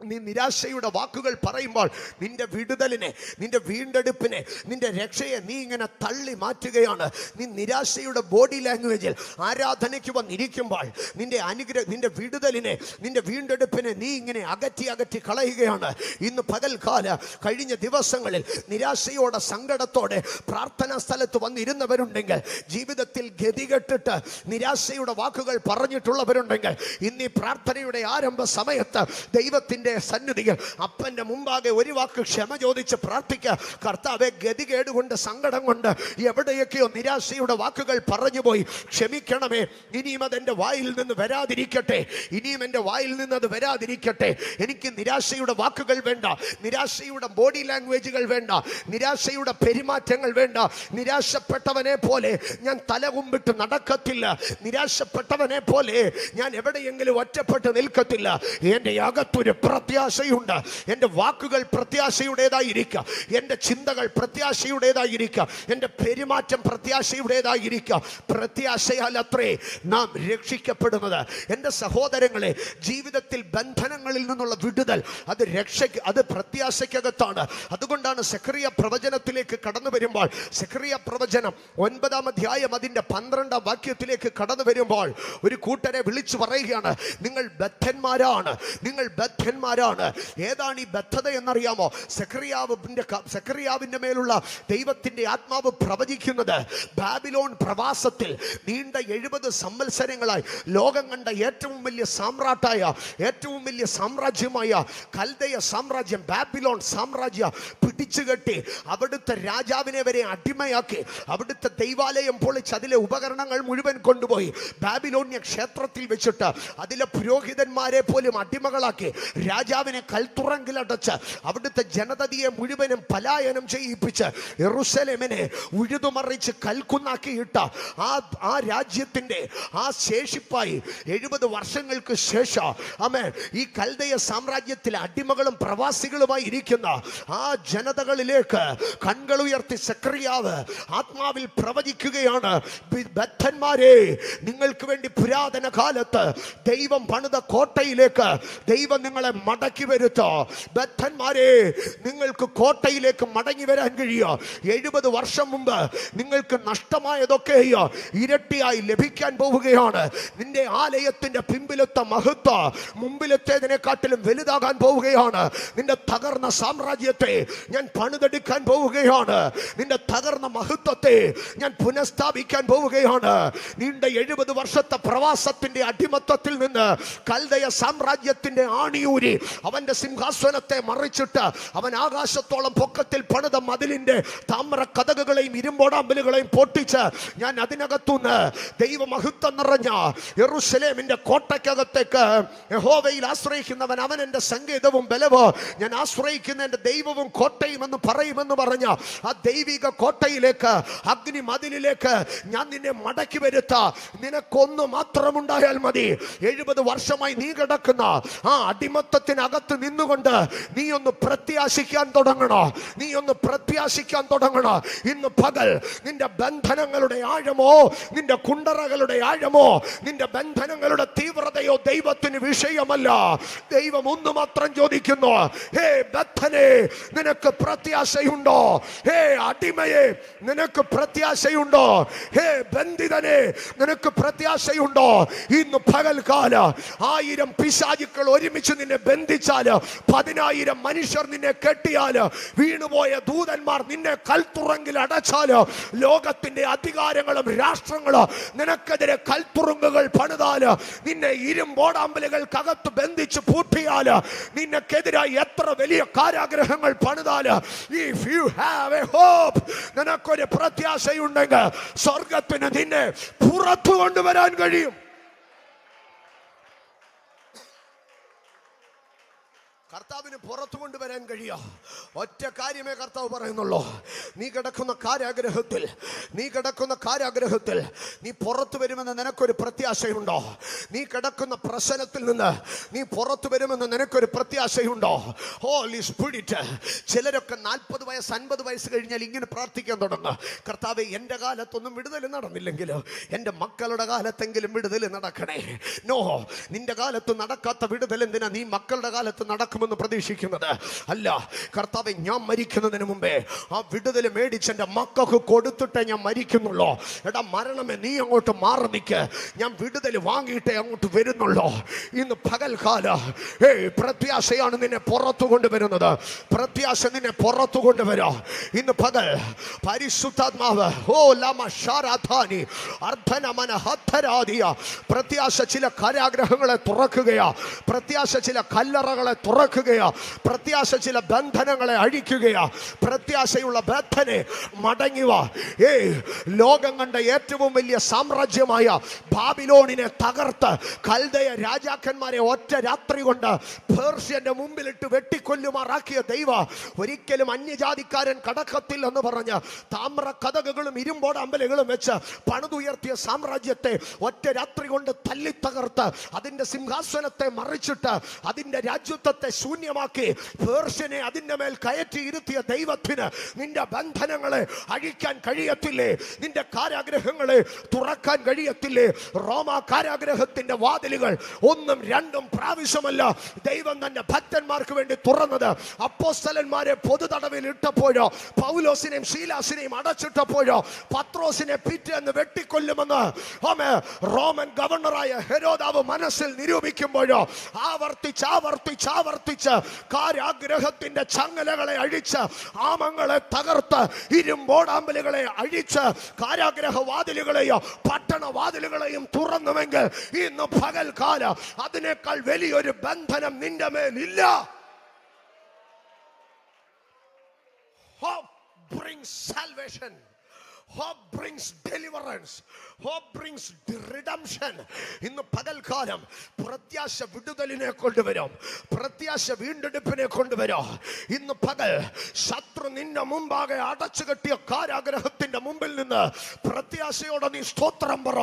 നീ നിരാശയുടെ വാക്കുകൾ പറയുമ്പോൾ നിന്റെ വിടുതലിനെ, നിന്റെ വീണ്ടെടുപ്പിനെ, നിന്റെ രക്ഷയെ നീ ഇങ്ങനെ തള്ളി മാറ്റുകയാണ്. നീ നിരാശയുടെ ബോഡി ലാംഗ്വേജിൽ ആരാധനയ്ക്ക് വന്നിരിക്കുമ്പോൾ നിന്റെ വിടുതലിനെ, നിന്റെ വീണ്ടെടുപ്പിനെ നീ ഇങ്ങനെ അകറ്റി കളയുകയാണ്. ഇന്ന് പകൽക്കാല കഴിഞ്ഞ ദിവസങ്ങളിൽ നിരാശയോടെ സങ്കടത്തോടെ പ്രാർത്ഥനാ സ്ഥലത്ത് വന്നിരുന്നവരുണ്ടെങ്കിൽ, ജീവിതത്തിൽ ഗതികെട്ടിട്ട് നിരാശയുടെ വാക്കുകൾ പറഞ്ഞിട്ടുള്ളവരുണ്ടെങ്കിൽ, ഇന്ന് ഈ പ്രാർത്ഥനയുടെ ആരംഭ സമയത്ത് ദൈവത്തിൻ്റെ സന്നിധിയിൽ അപ്പന്റെ മുമ്പാകെ ഒരു വാക്ക് ക്ഷമ ചോദിച്ച് പ്രാർത്ഥിക്കുക. കർത്താവേ, ഗതികേട് കൊണ്ട്, സങ്കടം കൊണ്ട് എവിടെയൊക്കെയോ നിരാശയുടെ വാക്കുകൾ പറഞ്ഞുപോയി, ക്ഷമിക്കണമേ. ഇനിയും അതെൻ്റെ വായിൽ നിന്ന് വരാതിരിക്കട്ടെ, ഇനിയും എൻ്റെ വായിൽ നിന്ന് അത് വരാതിരിക്കട്ടെ. എനിക്ക് നിരാശയുടെ വാക്കുകൾ വേണ്ട, നിരാശയുടെ ബോഡി ലാംഗ്വേജുകൾ വേണ്ട, നിരാശയുടെ പെരുമാറ്റങ്ങൾ വേണ്ട. നിരാശപ്പെട്ടവനെ പോലെ ഞാൻ തലകുമ്പിട്ട് നടക്കത്തില്ല, നിരാശപ്പെട്ടവനെ പോലെ ഞാൻ എവിടെയെങ്കിലും ഒറ്റപ്പെട്ട് നിൽക്കത്തില്ല. എൻ്റെ അകത്തൊരു പ്രത്യാശയുണ്ട്. എൻ്റെ വാക്കുകൾ പ്രത്യാശയുടേതായിരിക്കുക, എൻ്റെ ചിന്തകൾ പ്രത്യാശയുടേതായിരിക്കുക, എൻ്റെ പെരുമാറ്റം പ്രത്യാശയുടേതായിരിക്കുക. പ്രത്യാശയാൽ അത്രേ നാം രക്ഷിക്കപ്പെടുന്നത്. എൻ്റെ സഹോദരങ്ങളെ, ജീവിതത്തിൽ ബന്ധനങ്ങളിൽ നിന്നുള്ള വിടുതൽ അത് രക്ഷയ്ക്ക്, അത് പ്രത്യാശയ്ക്കകത്താണ്. അതുകൊണ്ടാണ് സെഖറിയ പ്രവചനത്തിലേക്ക് കടന്നു വരുമ്പോൾ, സെഖറിയ പ്രവചനം 9-ാം അധ്യായം അതിൻ്റെ 12-ാം വാക്യത്തിലേക്ക് കടന്നു വരുമ്പോൾ ഒരു കൂട്ടരെ വിളിച്ചു പറയുകയാണ്, നിങ്ങൾ ബദ്ധന്മാരാണ്, നിങ്ങൾ ബദ്ധന്മാരാണ്. ഏതാണ് ഈ ബദ്ധത എന്നറിയാമോ? സെഖറിയാവിൻ്റെ മേലുള്ള ദൈവത്തിൻ്റെ ആത്മാവ് പ്രവചിക്കുന്നത്, ബാബിലോൺ പ്രവാസത്തിൽ നീണ്ട 70 സംവത്സരങ്ങളായി ലോകം കണ്ട ഏറ്റവും വലിയ സാമ്രാട്ടായ, ഏറ്റവും വലിയ സാമ്രാജ്യമായ കൽദയ സാമ്രാജ്യം, ബാബിലോൺ സാമ്രാജ്യം പിടിച്ചുകെട്ടി അവിടുത്തെ രാജാവിനെ വരെ അടിമയാക്കി, അവിടുത്തെ ദൈവാലയം പൊളിച്ച് അതിലെ ഉപകരണങ്ങൾ മുഴുവൻ കൊണ്ടുപോയി ബാബിലോണ്യ ക്ഷേത്രത്തിൽ വെച്ചിട്ട് അതിലെ പുരോഹിതന്മാരെ പോലും അടിമകളാക്കി രാജാവിനെ കൽത്തുറങ്കിലടച്ച് അവിടുത്തെ ജനതയെ മുഴുവനും പലായനം ചെയ്യിപ്പിച്ച് യെരൂശലേമിനെ ഉഴുതുമറിച്ച് കൽക്കുന്നാക്കിയിട്ട ആ രാജ്യത്തിന്റെ ആ ശേഷിപ്പായി 70 വർഷങ്ങൾക്ക് ശേഷം ഈ കൽദയ സാമ്രാജ്യത്തിലെ അടിമകളും പ്രവാസികളുമായി ഇരിക്കുന്ന ആ ജനതകളിലേക്ക് കണ്ണുകൾ ഉയർത്തി സെക്കറിയാവ് ആത്മാവിൽ പ്രവചിക്കുകയാണ്. ബദ്ധന്മാരെ, നിങ്ങൾക്ക് വേണ്ടി പുരാതന കാലത്ത് ദൈവം പണിത കോട്ടയിലേക്ക് ദൈവം നിങ്ങളെ മടക്കി വരുത്തോ. ബദ്ധന്മാരെ, നിങ്ങൾക്ക് കോട്ടയിലേക്ക് മടങ്ങി വരാൻ കഴിയോ? 70 വർഷം മുമ്പ് നിങ്ങൾക്ക് നഷ്ടമായതൊക്കെ ഇരട്ടിയായി ലഭിക്കാൻ പോവുകയാണ്. നിന്റെ ആലയത്തിന്റെ പിമ്പിലത്തെ മഹത്വം മുമ്പിലത്തേതിനെക്കാട്ടിലും വലുതാകാൻ പോവുകയാണ്. നിന്റെ തകർന്ന സാമ്രാജ്യത്തെ ഞാൻ പണിതെടുക്കാൻ പോവുകയാണ്. നിന്റെ തകർന്ന മഹത്വത്തെ ഞാൻ പുനഃസ്ഥാപിക്കാൻ പോവുകയാണ്. നീണ്ട 70 വർഷത്തെ പ്രവാസത്തിന്റെ അടിമത്തത്തിൽ നിന്ന് കൽദയ സാമ്രാജ്യത്തിന്റെ ആണിയൂരി അവന്റെ സിംഹാസനത്തെ മറിച്ചിട്ട് അവൻ ആകാശത്തോളം പൊക്കത്തിൽ പണിത മതിലിന്റെ താമ്ര കതകുകളെയും ഇരുമ്പോടാമ്പലുകളെയും പൊട്ടിച്ച് ഞാൻ അതിനകത്തുനിന്ന് ദൈവമഹത്വം നിറഞ്ഞ യെരൂശലേമിന്റെ കോട്ടയ്ക്കകത്തേക്ക് യഹോവയിൽ ആശ്രയിക്കുന്നവൻ അവൻ എന്റെ സങ്കേതവും ബലവും, ഞാൻ ആശ്രയിക്കുന്ന എന്റെ ദൈവവും കോട്ടയും എന്ന് പറയുമെന്ന് പറഞ്ഞ ആ ദൈവിക കോട്ടയിലേക്ക്, അഗ്നി മതിലിലേക്ക് ഞാൻ നിന്നെ മടക്കി വരുത്താ. നിനക്കൊന്നു മാത്രമുണ്ടായാൽ മതി. 70 വർഷമായി നീ കിടക്കുന്ന ആ അടിമത്തത്തിനകത്ത് നിന്നുകൊണ്ട് നീ ഒന്ന് പ്രത്യാശിക്കാൻ തുടങ്ങണോ? നീ ഒന്ന് പ്രത്യാശിക്കാൻ തുടങ്ങണോ? ഇന്ന് പകൽ നിന്റെ ബന്ധനങ്ങളുടെ ആഴമോ, നിന്റെ കുണ്ടറകളുടെ ആഴമോ, നിന്റെ ബന്ധനങ്ങളുടെ തീവ്രതയോ ദൈവത്തിന് വിഷയമല്ല. ദൈവം ഒന്ന് മാത്രം ചോദിക്കുന്നു, ഹേ ബദ്ധനെ, നിനക്ക് പ്രത്യാശയുണ്ടോ? ഹേ അടിമയെ, നിനക്ക് പ്രത്യാശയുണ്ടോ? ഹേ ബന്ധിതനെ, നിനക്ക് പ്രത്യാശയുണ്ടോ? ഇന്ന് പകൽക്കാല 1000 പിശാചുക്കൾ ഒരുമിച്ച് നിന്നെ ബന്ധിച്ചാല്, 10,000 മനുഷ്യർ നിന്നെ കെട്ടിയാല്, വീണുപോയ ദൂതന്മാർ നിന്നെ കൽത്തുറങ്കിൽ അടച്ചാല്, ലോകത്തിന്റെ അധികാരങ്ങളും രാഷ്ട്രങ്ങളും നിനക്കെതിരെ കൽത്തുറുങ്കുകൾ പണിതാല്, നിന്നെ ഇരുമ്പോടാമ്പലുകൾക്കകത്ത് ബന്ധിച്ച് പൂട്ടിയാല്, നിനക്കെതിരായി എത്ര വലിയ കാരാഗ്രഹങ്ങൾ പണിതാല്, if you have a hope, നിനക്കൊരു പ്രത്യാശയുണ്ടെങ്കിൽ സ്വർഗത്തിന് നിന്നെ പുറത്തു കൊണ്ടുവരാൻ കഴിയും. കർത്താവിന് പുറത്തു കൊണ്ടുവരാൻ കഴിയാ. ഒറ്റ കാര്യമേ കർത്താവ് പറയുന്നുള്ളൂ. നീ കിടക്കുന്ന കാരാഗ്രഹത്തിൽ നീ പുറത്തു വരുമെന്ന് നിനക്കൊരു പ്രത്യാശയുണ്ടോ? നീ കിടക്കുന്ന പ്രശ്നത്തിൽ നിന്ന് നീ പുറത്തു വരുമെന്ന് നിനക്കൊരു പ്രത്യാശയുണ്ടോ? Holy spirit. ചിലരൊക്കെ 40 വയസ്സ് 50 വയസ്സ് കഴിഞ്ഞാൽ ഇങ്ങനെ പ്രാർത്ഥിക്കാൻ തുടങ്ങും, കർത്താവേ, എൻ്റെ കാലത്തൊന്നും വിടുതൽ നടന്നില്ലെങ്കിലും എൻ്റെ മക്കളുടെ കാലത്തെങ്കിലും വിടുതൽ നടക്കണേ. നോ, നിന്റെ കാലത്ത് നടക്കാത്ത വിടുതൽ എന്തിനാ നീ മക്കളുടെ കാലത്ത് നടക്കുമെന്ന് പ്രതീക്ഷിക്കുന്നത്? അല്ല, കർത്താവേ, ഞാൻ മരിക്കുന്നതിന് മുമ്പേ ആ വിടുതൽ മേടിച്ച് എൻ്റെ മക്കൾക്ക് കൊടുത്തിട്ടേ ഞാൻ മരിക്കുന്നുള്ളൂ. എടാ മരണമേ, നീ അങ്ങോട്ട് മാറി നിൽക്ക്, ഞാൻ വിടുതൽ വാങ്ങിയിട്ടേ അങ്ങോട്ട് വരുന്നുള്ളൂ. ഇന്ന് പകൽക്കാല പ്രത്യാശയാണ് നിന്നെ പുറത്തു കൊണ്ടുവരുന്നത്. പ്രത്യാശ നിന്നെ പുറത്തു കൊണ്ടുവരാ. ഇന്ന് പകൽ പരിശുദ്ധാത്മാവ് പ്രത്യാശ ചില കാരാഗ്രഹങ്ങളെ തുറക്കുകയാ. പ്രത്യാശ ചില കല്ലറകളെ തുറക്കുകയാ. പ്രത്യാശ ചില ബന്ധനങ്ങളെ അഴിക്കുകയാ. പ്രത്യാശയുള്ള ബദ്ധനെ മടങ്ങിവ. ലോകം കണ്ട ഏറ്റവും വലിയ സാമ്രാജ്യമായ ബാബിലോണിനെ തകർത്ത് കൽദയ രാജാക്കന്മാരെ ഒറ്റ രാത്രി കൊണ്ട് പേർഷ്യന്റെ മുമ്പിലിട്ട് വെട്ടിക്കൊല്ലുമാറാക്കിയ ദൈവ ഒരിക്കലും അന്യജാതിക്കാരൻ കടക്കത്തില്ലെന്ന് പറഞ്ഞ് താമ്ര കതകുകളും ഇരുമ്പോടാമ്പലുകളും വെച്ച് പണിതുയർത്തിയ സാമ്രാജ്യത്തെ ഒറ്റ രാത്രി കൊണ്ട് തല്ലി തകർത്ത് അതിന്റെ സിംഹാസനത്തെ മറിച്ചിട്ട് അതിന്റെ രാജ്യത്വത്തെ ശൂന്യമാക്കി പേർഷ്യനെ അതിന്റെ മേൽ കയറ്റി ഇരുത്തിയ ദൈവത്തിന് നിന്റെ ബന്ധനങ്ങളെ അഴിക്കാൻ കഴിയത്തില്ലേ? നിന്റെ കാരാഗ്രഹങ്ങളെ തുറക്കാൻ കഴിയത്തില്ലേ? റോമ കാരാഗ്രഹത്തിന്റെ വാതിലുകൾ 1ഉം 2ഉം പ്രാവശ്യമല്ല ദൈവം തന്റെ ഭക്തന്മാർക്ക് വേണ്ടി തുറന്നത്. അപ്പോസ്തലന്മാരെ പൊതു തടവിൽ ഇട്ടപ്പോഴോ, പൗലോസിനെയും ശീലാസിനെയും അടച്ചിട്ടപ്പോഴോ, പത്രോസിനെ പിറ്റേന്ന് വെട്ടിക്കൊല്ലുമെന്ന് റോമൻ ഗവർണറായ ഹെരോദാവ് മനസ്സിൽ നിരൂപിക്കുമ്പോഴോ ആവർത്തിച്ച് കാരാഗ്രഹത്തിന്റെ ചങ്ങലകളെ അഴിച്ച് ആമങ്ങളെ തകർത്ത് ഇരുമ്പോടാമ്പലുകളെ അഴിച്ച് കാരാഗ്രഹ വാതിലുകളെയോ പട്ടണ വാതിലുകളെയും തുറന്നുവെങ്കിൽ ഇന്ന് പകൽക്കാല അതിനേക്കാൾ വലിയൊരു ബന്ധനം നിന്റെ മേലില്ല. Hope brings salvation. Hope brings deliverance. Hope brings redemption. ഇന്ന് പകൽക്കാലം പ്രത്യാശ വിടുതലിനെ കൊണ്ടുവരും. പ്രത്യാശ വീണ്ടെടുപ്പിനെ കൊണ്ടുവരും. ഇന്ന് പകൽ ശത്രു നിന്റെ മുമ്പാകെ അടച്ചു കെട്ടിയ കാരാഗ്രഹത്തിന്റെ മുമ്പിൽ നിന്ന് പ്രത്യാശയോടെ നീ സ്തോത്രം പറ.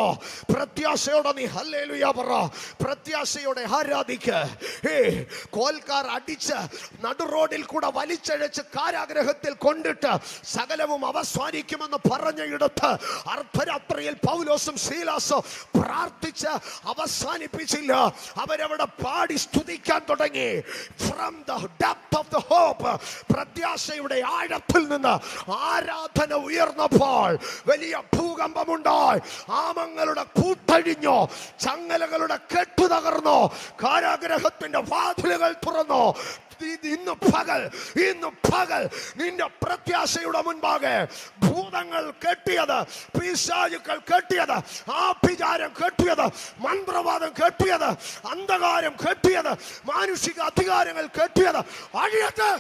പ്രത്യാശയോടെ നീ ഹല്ലേലൂയ പറ. പ്രത്യാശയോടെ ആരാധിക്ക്. കോൽക്കാർ അടിച്ച് നടു റോഡിൽ കൂടെ വലിച്ചഴച്ച് കാരാഗ്രഹത്തിൽ കൊണ്ടിട്ട് സകലവും അവസാനിക്കുമെന്ന് പറഞ്ഞ ഇടത്ത് അർദ്ധരാത്രിയിൽ പൗലോസും ശീലാസും പ്രാർത്ഥിച്ച് അവസാനിപ്പിച്ചില്ല. അവരവിടെ പാടി സ്തുതിക്കാൻ തുടങ്ങി. From the depth of the hope, പ്രത്യാശയുടെ ആഴത്തിൽ നിന്ന് ആരാധന ഉയർന്നപ്പോൾ വലിയ ഭൂകമ്പമുണ്ടായി. ആമങ്ങളുടെ കൂട്ടഴിഞ്ഞു, ചങ്ങലകളുടെ കെട്ടു തകർന്നു, കാരാഗ്രഹത്തിന്റെ വാതിലുകൾ തുറന്നു. ഇന്ന് പകൽ നിന്റെ പ്രത്യാശയുടെ മുൻപാകെ ഭൂതങ്ങൾ കെട്ടിയത്, പിശാചുക്കൾ കെട്ടിയത്, ആഭിചാരം കെട്ടിയത്, മന്ത്രവാദം കെട്ടിയത്, അന്ധകാരം കെട്ടിയത്, മാനുഷിക അധികാരങ്ങൾ കെട്ടിയത് അഴിയട്ടെ.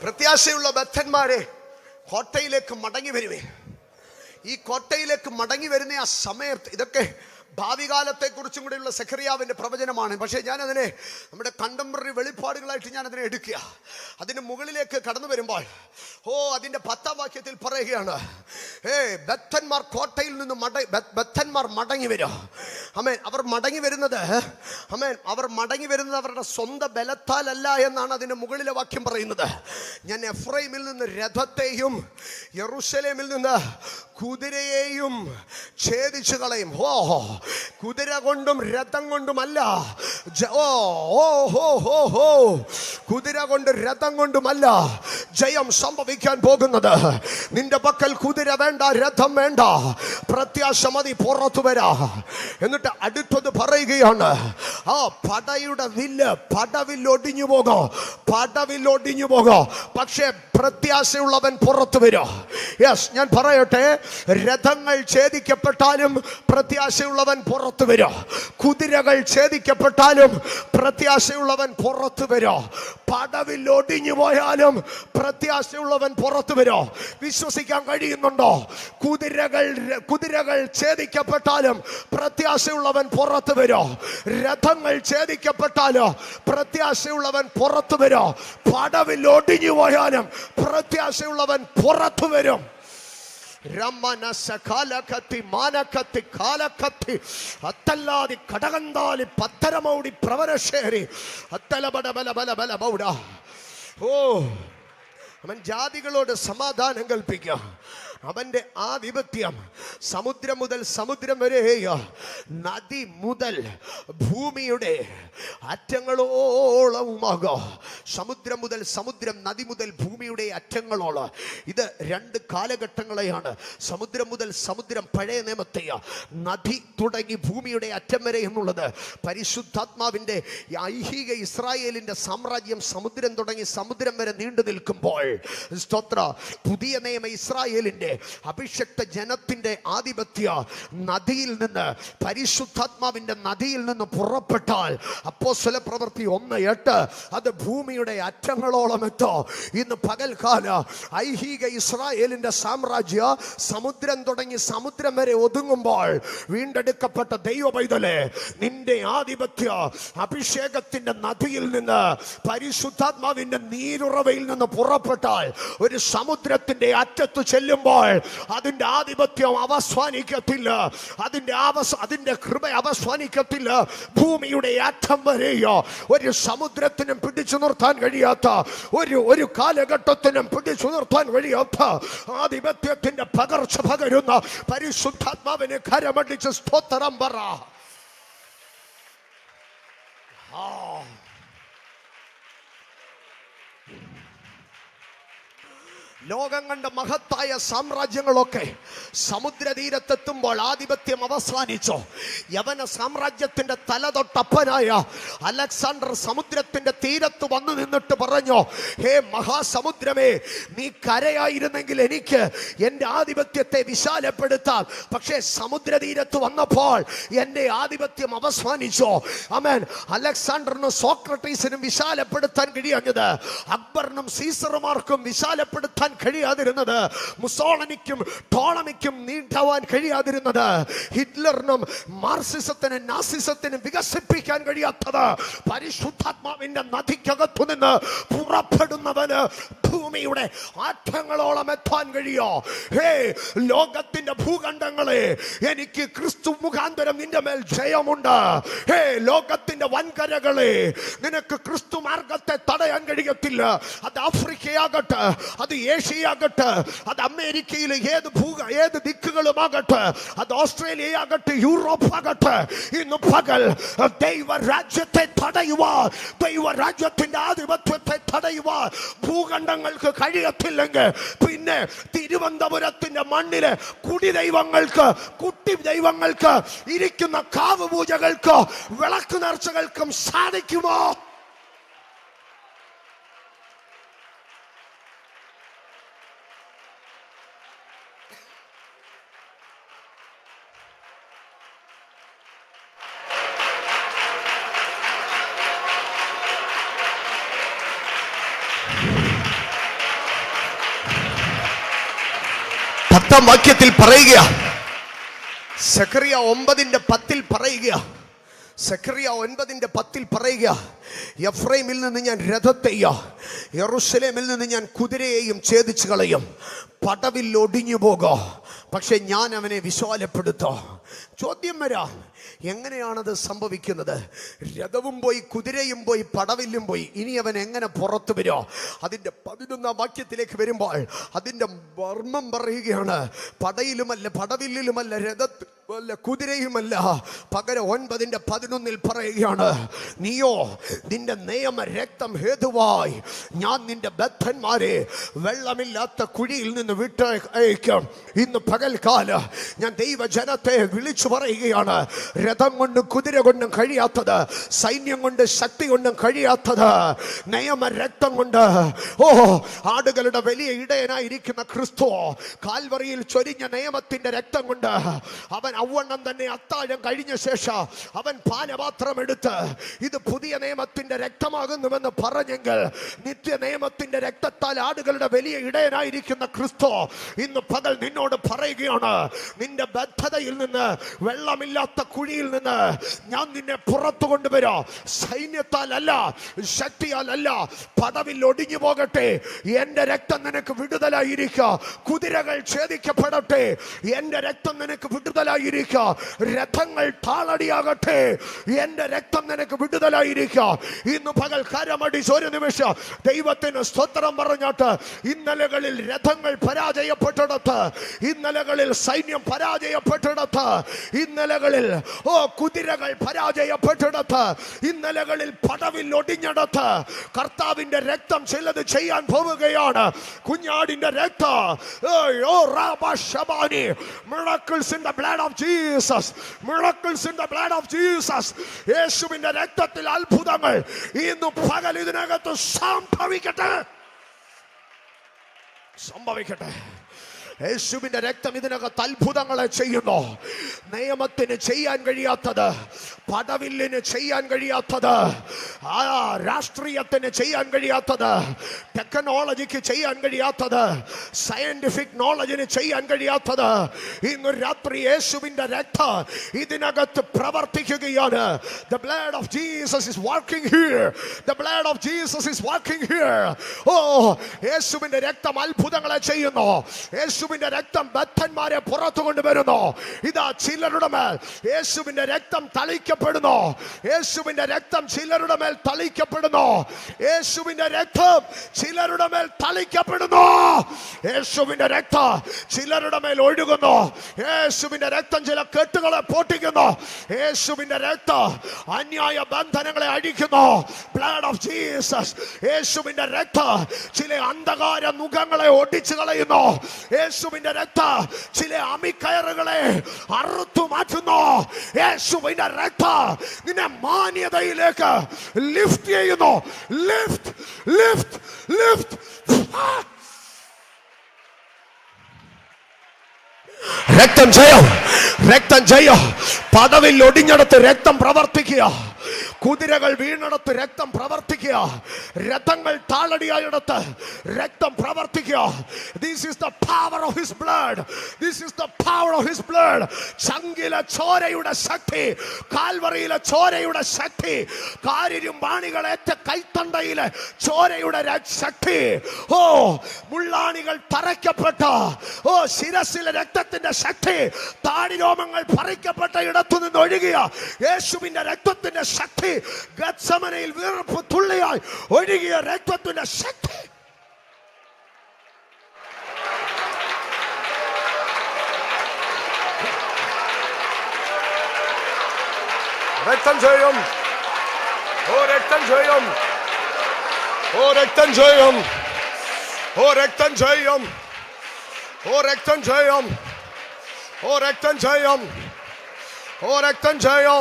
പ്രത്യാശയുള്ള ബദ്ധന്മാരെ കോട്ടയിലേക്ക് മടങ്ങി വരുവേ. ഈ കോട്ടയിലേക്ക് മടങ്ങി വരുന്ന ആ സമയത്ത്, ഇതൊക്കെ ഭാവി കാലത്തെ കുറിച്ചും കൂടെയുള്ള സെഖറിയാവിൻ്റെ പ്രവചനമാണ്. പക്ഷേ ഞാനതിനെ നമ്മുടെ കണ്ടംപററി വെളിപ്പാടുകളായിട്ട് ഞാനതിനെ എടുക്കുക. അതിന് മുകളിലേക്ക് കടന്നു വരുമ്പോൾ അതിൻ്റെ 10-ാം വാക്യത്തിൽ പറയുകയാണ്, ബദ്ധന്മാർ കോട്ടയിൽ നിന്ന് ബദ്ധന്മാർ മടങ്ങി വരും. അമേൻ. അവർ മടങ്ങി വരുന്നത് അവരുടെ സ്വന്തം ബലത്താലല്ല എന്നാണ് അതിൻ്റെ മുകളിലെ വാക്യം പറയുന്നത്. ഞാൻ എഫ്രൈമിൽ നിന്ന് രഥത്തെയും യെരൂശലേമിൽ നിന്ന് കുതിരയെയും ഛേദിച്ചു കളയും. കുതിര കൊണ്ടും രഥം കൊണ്ടുമല്ല, കുതിര കൊണ്ട് രഥം കൊണ്ടുമല്ല ജയം സംഭവിക്കാൻ പോകുന്നത്. നിന്റെ പക്കൽ കുതിര വേണ്ട, രഥം വേണ്ട, പ്രത്യാശ മതി, പുറത്തു വരാ. എന്നിട്ട് അടുത്തത് പറയുകയാണ്, ആ പടയുടെ പടവിലൊടിഞ്ഞു പോകോ, പക്ഷേ പ്രത്യാശയുള്ളവൻ പുറത്തു വരും. യെസ്, ഞാൻ പറയട്ടെ, രഥങ്ങൾ ഛേദിക്കപ്പെട്ടാലും പ്രത്യാശയുള്ളവൻ പുറത്തു വരും. കുതിരകൾ ഛേദിക്കപ്പെട്ടാലും പ്രത്യാശയുള്ളവൻ പുറത്തു വരോ. പടവിൽ ഒടിഞ്ഞു പോയാലും പ്രത്യാശയുള്ളവൻ പുറത്തു വരോ. വിശ്വസിക്കാൻ കഴിയുന്നുണ്ടോ? കുതിരകൾ ഛേദിക്കപ്പെട്ടാലും പ്രത്യാശയുള്ളവൻ പുറത്തു വരോ. രഥങ്ങൾ ഛേദിക്കപ്പെട്ടാലോ പ്രത്യാശയുള്ളവൻ പുറത്തു വരോ. പടവിൽ ഒടിഞ്ഞു പോയാലും പ്രത്യാശയുള്ളവൻ പുറത്തു വരും. അവൻ ജാതികളോട് സമാധാനം കൽപ്പിക്കുക. അവന്റെ ആധിപത്യം സമുദ്രം മുതൽ സമുദ്രം വരെ, നദി മുതൽ ഭൂമിയുടെ അറ്റങ്ങളോളവുമാകോ. സമുദ്രം മുതൽ സമുദ്രം, നദി മുതൽ ഭൂമിയുടെ അറ്റങ്ങളോളം. ഇത് രണ്ട് കാലഘട്ടങ്ങളെയാണ്. സമുദ്രം മുതൽ സമുദ്രം പഴയ നിയമത്തെയോ, നദി തുടങ്ങി ഭൂമിയുടെ അറ്റം വരെ എന്നുള്ളത് പരിശുദ്ധാത്മാവിന്റെ ഐഹിക ഇസ്രായേലിന്റെ സാമ്രാജ്യം സമുദ്രം തുടങ്ങി സമുദ്രം വരെ നീണ്ടു നിൽക്കുമ്പോൾ, സ്തോത്ര, പുതിയ നിയമ ഇസ്രായേലിന്റെ അഭിഷക്ത ജനത്തിന്റെ ആധിപത്യ നദിയിൽ നിന്ന്, പരിശുദ്ധാത്മാവിന്റെ നദിയിൽ നിന്ന് പുറപ്പെട്ടാൽ അപ്പോസ്തല പ്രവൃത്തി 1:8 അത് ഭൂമിയുടെ അറ്റങ്ങളോളം എത്തോ. ഇന്ന് പകൽക്കാല ഐഹിക ഇസ്രായേലിന്റെ സാമ്രാജ്യ സമുദ്രം തുടങ്ങി സമുദ്രം വരെ ഒതുങ്ങുമ്പോൾ, വീണ്ടെടുക്കപ്പെട്ട ദൈവ പൈതലേ, നിന്റെ ആധിപത്യ അഭിഷേകത്തിന്റെ നദിയിൽ നിന്ന്, പരിശുദ്ധാത്മാവിന്റെ നീരുറവയിൽ നിന്ന് പുറപ്പെട്ടാൽ ഒരു സമുദ്രത്തിന്റെ അറ്റത്ത് ചെല്ലുമ്പോൾ അതിന്റെ ആധിപത്യം അവസാനിക്കത്തില്ല. അതിന്റെ കൃപ അവസാനിക്കത്തില്ല. ഭൂമിയുടെ അറ്റം വരെയോ ഒരു സമുദ്രത്തിനും പിടിച്ചു നിർത്താൻ കഴിയാത്ത, ഒരു കാലഘട്ടത്തിനും പിടിച്ചു നിർത്താൻ കഴിയാത്ത ആധിപത്യത്തിന്റെ പകർച്ച പകരുന്ന പരിശുദ്ധാത്മാവിനെ കരമടിച്ച് സ്തോത്രം പറ. ലോകം കണ്ട മഹത്തായ സാമ്രാജ്യങ്ങളൊക്കെ സമുദ്രതീരത്തെത്തുമ്പോൾ ആധിപത്യം അവസാനിച്ചോ. യവന സാമ്രാജ്യത്തിന്റെ തലതൊട്ടപ്പനായ അലക്സാണ്ടർ സമുദ്രത്തിന്റെ തീരത്ത് വന്നു നിന്നിട്ട് പറഞ്ഞു, ഹേ മഹാസമുദ്രമേ, നീ കരയായിരുന്നെങ്കിൽ എനിക്ക് എൻ്റെ ആധിപത്യത്തെ വിശാലപ്പെടുത്താം. പക്ഷേ സമുദ്രതീരത്ത് വന്നപ്പോൾ എൻ്റെ ആധിപത്യം അവസാനിച്ചോ. ആമേൻ. അലക്സാണ്ടറിനും സോക്രട്ടീസിനും വിശാലപ്പെടുത്താൻ കഴിയാഞ്ഞത്, അക്ബറിനും സീസർമാർക്കും വിശാലപ്പെടുത്താൻ കഴിയാതിരുന്നത്, മുസോളിനിക്കും ടോളമിക്കും നീണ്ടാവാൻ കഴിയാതിരുന്നത്, ഹിറ്റ്ലറിനും മാർക്സിസത്തിനും നാസിസത്തിനും വികസിപ്പിക്കാൻ കഴിയാത്തത്, പരിശുദ്ധാത്മാവിന്റെ നദിക്കകത്തു നിന്ന് പുറപ്പെടുന്നവന് ഭൂമിയുടെ ആറ്റങ്ങളോളം എത്താൻ കഴിയോ. ഹേ ലോകത്തിന്റെ ഭൂഖണ്ഡങ്ങളെ, എനിക്ക് ക്രിസ്തു മുഖാന്തരം നിന്റെ മേൽ ജയമുണ്ട്. ഹേ ലോകത്തിന്റെ വൻകരകളെ, നിനക്ക് ക്രിസ്തു മാർഗത്തെ തടയാൻ കഴിയത്തില്ല. അത് ആഫ്രിക്കയാകട്ടെ, അത് ഏഷ്യയാകട്ടെ, അത് അമേരിക്കയിലെ ഏത് ദിക്കുകളുമാകട്ടെ, അത് ഓസ്ട്രേലിയയാകട്ടെ, യൂറോപ്പ് ആകട്ടെ, ഇന്ന് പകൽ ദൈവരാജ്യത്തെ തടയുവാൻ, ദൈവരാജ്യത്തിന്റെ ആധിപത്യത്തെ തടയുവാൻ ഭൂഖണ്ഡങ്ങൾക്ക് കഴിയത്തില്ലെങ്കിൽ പിന്നെ തിരുവനന്തപുരത്തിന്റെ മണ്ണിലെ കുടി ദൈവങ്ങൾക്ക്, കുട്ടി ദൈവങ്ങൾക്ക്, ഇരിക്കുന്ന കാവ് പൂജകൾക്ക്, വിളക്ക് നേർച്ചകൾക്കും സാധിക്കുമോ? വാക്യത്തിൽ പറയുക, സെഖറിയ 9:10 പറയുക, സെഖറിയ 9:10 പറയുക, എഫ്രൈമിൽ നിന്ന് ഞാൻ രഥത്തെയോ യെരൂശലേമിൽ നിന്ന് ഞാൻ കുതിരയെയും ഛേദിച്ചു കളയും. പടവിൽ ഒടിഞ്ഞു പോകോ, പക്ഷെ ഞാൻ അവനെ വിശാലപ്പെടുത്തോ. ചോദ്യം വരാം, എങ്ങനെയാണത് സംഭവിക്കുന്നത്? രഥവും പോയി, കുതിരയും പോയി, പടവില്ലും പോയി, ഇനി അവൻ എങ്ങനെ പുറത്തു വരുമോ? അതിൻ്റെ 11 വാക്യത്തിലേക്ക് വരുമ്പോൾ അതിൻ്റെ മർമ്മം പറയുകയാണ്. പടയിലുമല്ല, പടവില്ലിലുമല്ല, രഥമല്ല, കുതിരയുമല്ല, പകരം 9:11 പറയുകയാണ്, നീയോ നിന്റെ നിയമ രക്തം ഹേതുവായി ഞാൻ നിന്റെ ബദ്ധന്മാരെ വെള്ളമില്ലാത്ത കുഴിയിൽ നിന്ന് വിട്ടയക്കും. ഇന്ന് പകൽക്കാല ഞാൻ ദൈവജനത്തെ വിളിച്ചു പറയുകയാണ്, രഥം കൊണ്ടും കുതിര കൊണ്ടും കഴിയാത്തത്, സൈന്യം കൊണ്ട് ശക്തി കൊണ്ടും കഴിയാത്തത്, നിയമ രക്തം കൊണ്ട്. ആടുകളുടെ വലിയ ഇടയനായിരിക്കുന്ന ക്രിസ്തു കാൽവറിയിൽ ചൊരിഞ്ഞ നിയമത്തിന്റെ രക്തം കൊണ്ട് അവൻ അവൻ അവണ്ണം തന്നെ അത്താഴം കഴിഞ്ഞ ശേഷം അവൻ പാനപാത്രം എടുത്ത് ഇത് പുതിയ നിയമത്തിന്റെ രക്തമാകുന്നുവെന്ന് പറഞ്ഞെങ്കിൽ നിത്യ നിയമത്തിന്റെ രക്തത്താൽ ആടുകളുടെ വലിയ ഇടയനായിരിക്കുന്ന ക്രിസ്തു ഇന്ന് പകൽ നിന്നോട് പറയുകയാണ്, നിന്റെ ബദ്ധതയിൽ നിന്ന്, വെള്ളമില്ലാത്ത കുഴിയിൽ നിന്ന് ഞാൻ നിന്നെ പുറത്തു കൊണ്ടുവരാം. സൈന്യത്താൽ അല്ല, ശക്തിയാൽ അല്ല, പദവിൽ ഒടിഞ്ഞു പോകട്ടെ, എന്റെ രക്തം നിനക്ക് വിടുതലായിരിക്കുക. കുതിരകൾ ഛേദിക്കപ്പെടട്ടെ, എന്റെ രക്തം നിനക്ക് വിടുതലായിരിക്കുക. രഥങ്ങൾ താളടിയാകട്ടെ, എന്റെ രക്തം നിനക്ക് വിടുതലായിരിക്കുക. ഇന്ന് പകൽ കരമടിച്ച് ഒരു നിമിഷം ദൈവത്തിന് സ്തോത്രം പറഞ്ഞിട്ട്, ഇന്നലകളിൽ രഥങ്ങൾ പരാജയപ്പെട്ടിടത്ത്, ഇന്നലകളിൽ സൈന്യം പരാജയപ്പെട്ടിടത്ത്, ഇന്നലകളിൽ കുതിരകൾ പരാജയപ്പെട്ടിടത്ത്, ഇന്നലകളിൽ പടവിൽ ഒടിഞ്ഞിടത്ത് കർത്താവിന്റെ രക്തം ചിലത് ചെയ്യാൻ പോവുകയാണ്. കുഞ്ഞാടിന്റെ രക്തം, miracles in the blood of Jesus, miracles in the blood of Jesus. യേശുവിന്റെ രക്തത്തിൽ അത്ഭുതങ്ങൾ ഇന്ന് പകൽ ഇതിനകത്ത് സംഭവിക്കട്ടെ. യേശുവിന്റെ രക്തം ഇതിനകത്ത് അത്ഭുതങ്ങളെ ചെയ്യുന്നു. നിയമത്തിന് ചെയ്യാൻ കഴിയാത്തത്, പടവില്ലിന് ചെയ്യാൻ കഴിയാത്തത്, രാഷ്ട്രീയത്തിന് ചെയ്യാൻ കഴിയാത്തത്, ടെക്നോളജിക്ക് ചെയ്യാൻ കഴിയാത്തത്, സയന്റിഫിക് നോളജിന് ചെയ്യാൻ കഴിയാത്തത്, ഇന്ന് രാത്രി യേശുവിന്റെ രക്തം ഇതിനകത്ത് പ്രവർത്തിക്കുകയാണ്. The blood of Jesus is working here. The blood of Jesus is working here. യേശുവിന്റെ രക്തം അത്ഭുതങ്ങളെ ചെയ്യുന്നു. യേശുവിന്റെ രക്തം ബദ്ധന്മാരെ പുറത്തു കൊണ്ടുവരുന്നു. ഇതാ ചിലരുടെ മേൽ യേശുവിന്റെ രക്തം തളിക്കപ്പെടുന്നു. യേശുവിന്റെ രക്തം ചിലരുടെ മേൽ തളിക്കപ്പെടുന്നു. യേശുവിന്റെ രക്തം ചിലരുടെ മേൽ തളിക്കപ്പെടുന്നു. യേശുവിന്റെ രക്തം ചിലരുടെ മേൽ ഒഴുകുന്നു. യേശുവിന്റെ രക്തം ചില കെട്ടുകളെ പൊട്ടിക്കുന്നു. യേശുവിന്റെ രക്തം അന്യായ ബന്ധനങ്ങളെ അഴിക്കുന്നു. Blood of Jesus. യേശുവിന്റെ രക്തം ചില അന്ധകാര മുഖങ്ങളെ ഒടിച്ചു കളയുന്നു. യേശുവിന്റെ രക്തം ചില അമിക്കയറുകളെ അറുത്തു മാറ്റുന്നു. യേശുവിന്റെ രക്തം നിന്നെ മാന്യതയിലേക്ക് ലിഫ്റ്റ് ചെയ്യുന്നു. Lift lift lift. രക്തം ജയം, രക്തം ജയം. പദവിൽ ഒടിഞ്ഞിടത്ത് രക്തം പ്രവർത്തിക്കുക. കുതിരകൾ വീണിടത്ത് രക്തം പ്രവർത്തിക്കുക. രഥങ്ങൾ താളടിയായിടത്ത് രക്തം പ്രവർത്തിക്കുക. This is the power of his blood. This is the power of his blood. ചങ്കിലെ ചോരയുടെ ശക്തി, കാൽവറിയിലെ ചോരയുടെ ശക്തി, കാരിരും ബാണികളേറ്റ കൈത്തണ്ടയിലെ ചോരയുടെ ശക്തി, മുള്ളാണികൾ തറയ്ക്കപ്പെട്ട ശിരസിലെ രക്തത്തിന്റെ ശക്തി, താടിരോമങ്ങൾ പറിക്കപ്പെട്ട ഇടത്തു നിന്ന് ഒഴുകിയ യേശുവിന്റെ രക്തത്തിന്റെ ശക്തി, ഗത്സമനയിൽ വീർപ്പ് തുള്ളിയായി ഒഴുകിയ രക്തത്തിന്റെ ശക്തി. രക്തം ജയം, രക്തം ജയം, രക്തം ജയം, രക്തം ജയം, രക്തം ജയം, രക്തം ജയം, രക്തം ജയം,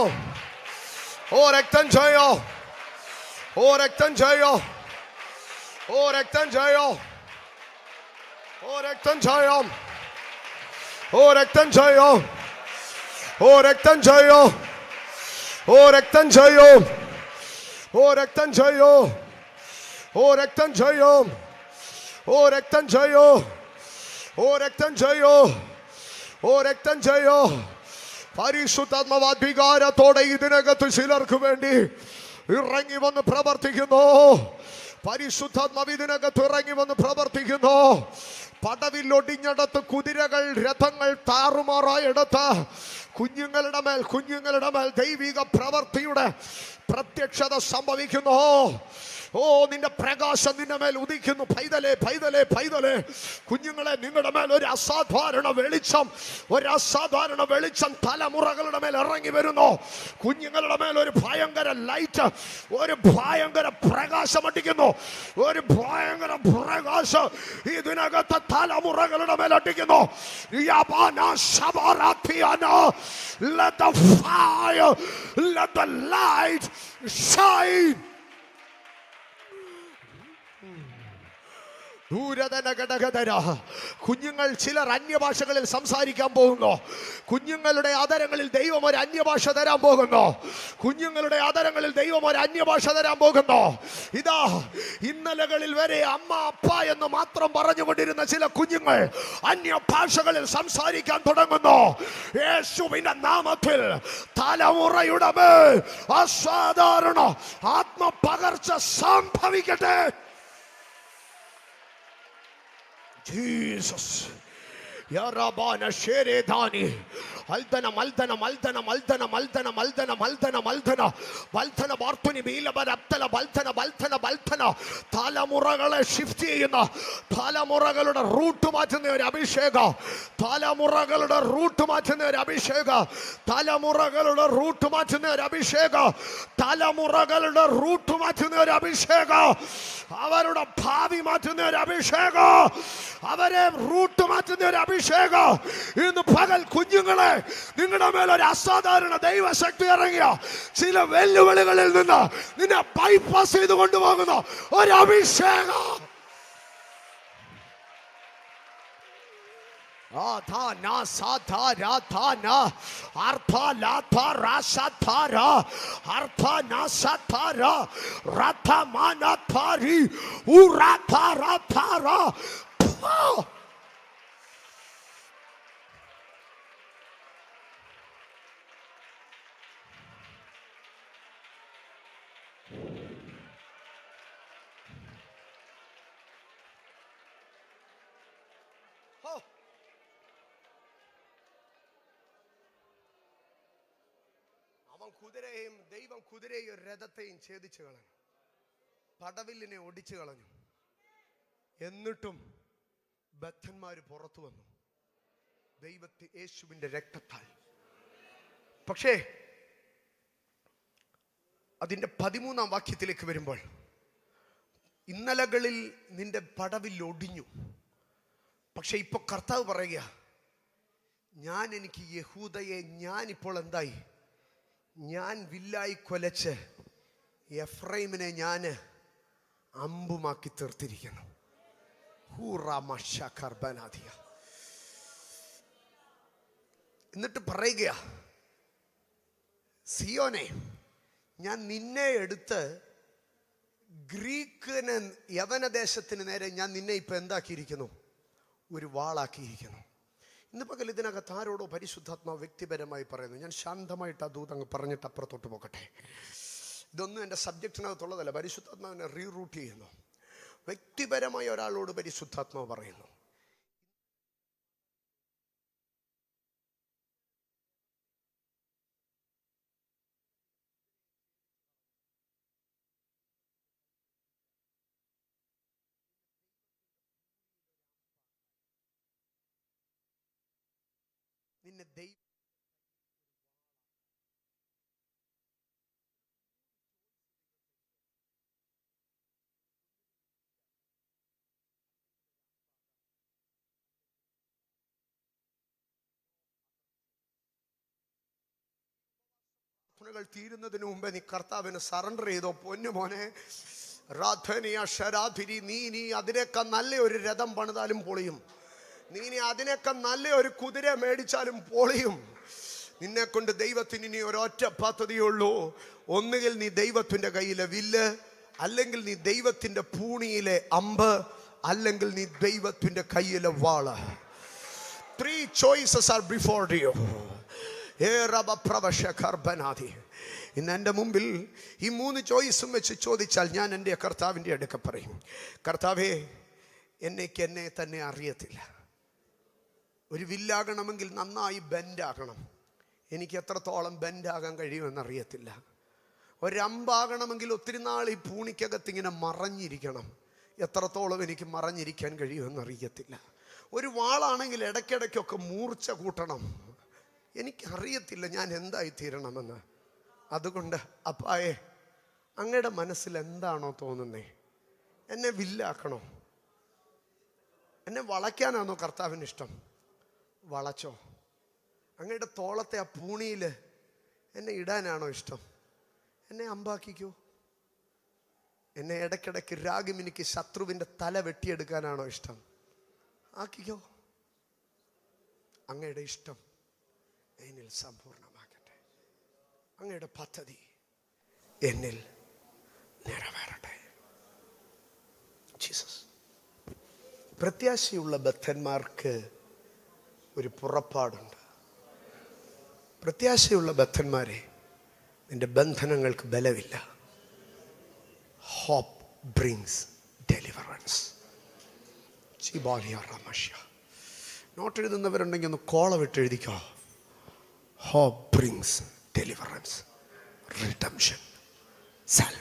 രക്തം ജയം, രക്തം ജയം, രക്തം ജയം, രക്തം ജയം, രക്തം ജയം, രക്തം ജയം, രക്തം ജയം, രക്തം ജയം, രക്തം ജയം, രക്തം ജയം, രക്തം ജയം, രക്തം ജയം. പരിശുദ്ധാത്മാവികാരത്തോടെ ഇതിനകത്ത് ചിലർക്ക് വേണ്ടി ഇറങ്ങി വന്ന് പ്രവർത്തിക്കുന്നു. പരിശുദ്ധാത്മാവ് ഇതിനകത്ത് ഇറങ്ങി വന്ന് പ്രവർത്തിക്കുന്നു. പടവിൽ ഒടിഞ്ഞിടത്ത് കുതിരകൾ, രഥങ്ങൾ താറുമാറായിടത്ത് കുഞ്ഞുങ്ങളുടെ മേൽ ദൈവിക പ്രവൃത്തിയുടെ പ്രത്യക്ഷത സംഭവിക്കുന്നു. നിന്റെ പ്രകാശം നിന്റെ മേൽ ഉദിക്കുന്നു. പൈതലേ, പൈതലേ, പൈതലേ, കുഞ്ഞുങ്ങളെ, നിങ്ങളുടെ മേൽ ഒരു അസാധാരണ വെളിച്ചം തലമുറകളുടെ മേൽ ഇറങ്ങി വരുന്നു. കുഞ്ഞുങ്ങളുടെ മേൽ ഒരു ഭയങ്കര ലൈറ്റ്, ഒരു ഭയങ്കര പ്രകാശം അടിക്കുന്നു. ഒരു ഭയങ്കര പ്രകാശം ഇതിനകത്ത് തലമുറകളുടെ മേൽ അടിക്കുന്നു. Let the fire, let the light shine. കുഞ്ഞുങ്ങൾ ചിലർ അന്യഭാഷകളിൽ സംസാരിക്കാൻ പോകുന്നു. കുഞ്ഞുങ്ങളുടെ ആദരങ്ങളിൽ ദൈവം ഒരു അന്യഭാഷ തരാൻ പോകുന്നു. കുഞ്ഞുങ്ങളുടെ ആദരങ്ങളിൽ ദൈവം ഒരു അന്യഭാഷ തരാൻ പോകുന്നു. ഇതാ ഇന്നലകളിൽ വരെ അമ്മ അപ്പ എന്ന് മാത്രം പറഞ്ഞുകൊണ്ടിരുന്ന ചില കുഞ്ഞുങ്ങൾ അന്യഭാഷകളിൽ സംസാരിക്കാൻ തുടങ്ങുന്നു. യേശുവിന്റെ നാമത്തിൽ തലമുറയുടെ മേൽ അസാധാരണ ആത്മപകർച്ച സംഭവിക്കട്ടെ. Jesus. Ya Rabana Sheredani. Aldana Maldana Maldana Maldana Maldana Maldana Maldana Maldana Balthana Barthuni Bila Baraptala Balthana Balthana Balthana തലമുറകളെ ഷിഫ്റ്റ് ചെയ്യുന്ന തലമുറകളുടെ റൂട്ട് മാറ്റുന്ന ഒരു അഭിഷേക തലമുറകളുടെ റൂട്ട് മാറ്റുന്ന ഒരു അഭിഷേക തലമുറകളുടെ റൂട്ട് മാറ്റുന്ന ഒരു അഭിഷേക തലമുറകളുടെ റൂട്ട് മാറ്റുന്ന ഒരു അഭിഷേക അവരുടെ ഭാവി മാറ്റുന്ന ഒരു അഭിഷേക അവരെ റൂട്ട് മാറ്റുന്ന ഒരു അഭിഷേക ഇന്ന് പകൽ കുഞ്ഞുങ്ങളെ നിങ്ങളുടെ മേലൊരു അസാധാരണ ദൈവശക്തി ഇറങ്ങിയ ചില വെല്ലുവിളികളിൽ നിന്ന് നിന്നെ ബൈപ്പാസ് ചെയ്ത് കൊണ്ടുപോകുന്ന ഒരു അഭിഷേകം. Adhana sadhara dhana artha latha rasathara artha nasathara ratha manathari urathara thara. കുതിരയെയും ദൈവം കുതിരയെയും രഥത്തെയും ഛേദിച്ചു കളഞ്ഞു. പടവില്ലിനെ ഒടിച്ചു കളഞ്ഞു. എന്നിട്ടും ബദ്ധന്മാര് പുറത്തു വന്നു ദൈവത്തെ യേശുവിന്റെ രക്തത്താൽ. പക്ഷേ അതിന്റെ 13-ാം വാക്യത്തിലേക്ക് വരുമ്പോൾ ഇന്നലകളിൽ നിന്റെ പടവിൽ ഒടിഞ്ഞു. പക്ഷെ ഇപ്പൊ കർത്താവ് പറയുക, ഞാൻ എനിക്ക് യഹൂദയെ ഞാനിപ്പോൾ എന്തായി, ഞാൻ വില്ലായി കൊലച്ച് എഫ്രൈമിനെ ഞാൻ അമ്പുമാക്കി തീർത്തിരിക്കുന്നു. എന്നിട്ട് പറയുക, സിയോനെ ഞാൻ നിന്നെ എടുത്ത് ഗ്രീക്കിന് യവനദേശത്തിന് നേരെ ഞാൻ നിന്നെ ഇപ്പൊ എന്താക്കിയിരിക്കുന്നു, ഒരു വാളാക്കിയിരിക്കുന്നു. ഇന്ന് പകൽ ഇതിനകത്ത് ആരോടോ പരിശുദ്ധാത്മാവ് വ്യക്തിപരമായി പറയുന്നു. ഞാൻ ശാന്തമായിട്ട് ആ ദൂതങ്ങ് പറഞ്ഞിട്ട് അപ്പുറത്തോട്ട് പോകട്ടെ. ഇതൊന്നും എൻ്റെ സബ്ജക്റ്റിനകത്തുള്ളതല്ല. പരിശുദ്ധാത്മാവിനെ റീറൂട്ട് ചെയ്യുന്നു. വ്യക്തിപരമായി ഒരാളോട് പരിശുദ്ധാത്മാവ് പറയുന്നു. നിന്നെ ദൈവം തീരുന്നതിന് മുമ്പേ നീ കർത്താവിന് സറണ്ടർ ചെയ്തോ. പൊന്നുമോനെ, രാധനിയ ശരാധിരി, നീ അതിനേക്കാൾ നല്ല ഒരു രഥം പണിതാലും പൊളിയും. നീ അതിനേക്കാൾ നല്ല ഒരു കുതിര മേടിച്ചാലും പൊളിയും. നിന്നെ കൊണ്ട് ദൈവത്തിന് ഇനി ഒരൊറ്റ പദ്ധതിയുള്ളൂ. ഒന്നുകിൽ നീ ദൈവത്തിന്റെ കയ്യിലെ വില്ല്, അല്ലെങ്കിൽ നീ ദൈവത്തിന്റെ പൂണിയിലെ അമ്പ്, അല്ലെങ്കിൽ നീ ദൈവത്തിന്റെ കയ്യിലെ വാള്. 3 choices are before you. ഇന്ന് എൻ്റെ മുമ്പിൽ ഈ 3 ചോയ്സും വെച്ച് ചോദിച്ചാൽ ഞാൻ എൻ്റെ കർത്താവിൻ്റെ അടുക്ക പറയും, കർത്താവേ, എന്നെ തന്നെ അറിയത്തില്ല. ഒരു വില്ലാകണമെങ്കിൽ നന്നായി ബെൻഡാകണം. എനിക്ക് എത്രത്തോളം ബെൻഡാകാൻ കഴിയുമെന്നറിയത്തില്ല. ഒരമ്പാകണമെങ്കിൽ ഒത്തിരി നാൾ ഈ പൂണിക്കകത്തിങ്ങനെ മറഞ്ഞിരിക്കണം. എത്രത്തോളം എനിക്ക് മറഞ്ഞിരിക്കാൻ കഴിയുമെന്നറിയത്തില്ല. ഒരു വാളാണെങ്കിൽ ഇടയ്ക്കിടയ്ക്കൊക്കെ മൂർച്ച കൂട്ടണം. എനിക്കറിയത്തില്ല ഞാൻ എന്തായിത്തീരണമെന്ന്. അതുകൊണ്ട് അപ്പായെ, അങ്ങയുടെ മനസ്സിൽ എന്താണോ തോന്നുന്നേ? എന്നെ വില്ലാക്കണോ? എന്നെ വളയ്ക്കാനാണോ കർത്താവിന് ഇഷ്ടം? വളച്ചോ. അങ്ങയുടെ തോളത്തെ ആ പൂണിയിൽ എന്നെ ഇടാനാണോ ഇഷ്ടം? എന്നെ അമ്പാക്കിക്കോ. എന്നെ ഇടയ്ക്കിടയ്ക്ക് രാഗിമിനിക്ക് ശത്രുവിൻ്റെ തല വെട്ടിയെടുക്കാനാണോ ഇഷ്ടം? ആക്കിക്കോ. അങ്ങയുടെ ഇഷ്ടം എന്നിൽ സമ്പൂർണ്ണമാകട്ടെ. അങ്ങയുടെ പദ്ധതി എന്നിൽ നിറവേറട്ടെ. ജീസസ്. പ്രത്യാശയുള്ള ബദ്ധന്മാർക്ക് ഒരു പുറപ്പാടുണ്ട്. പ്രത്യാശയുള്ള ബദ്ധന്മാരെ, നിന്റെ ബന്ധനങ്ങൾക്ക് ബലമില്ല. Hope brings deliverance. നോട്ട് എഴുതുന്നവരുണ്ടെങ്കിൽ ഒന്ന് കോള വിട്ട് എഴുതിക്കോ. Hope brings deliverance, redemption, salvation.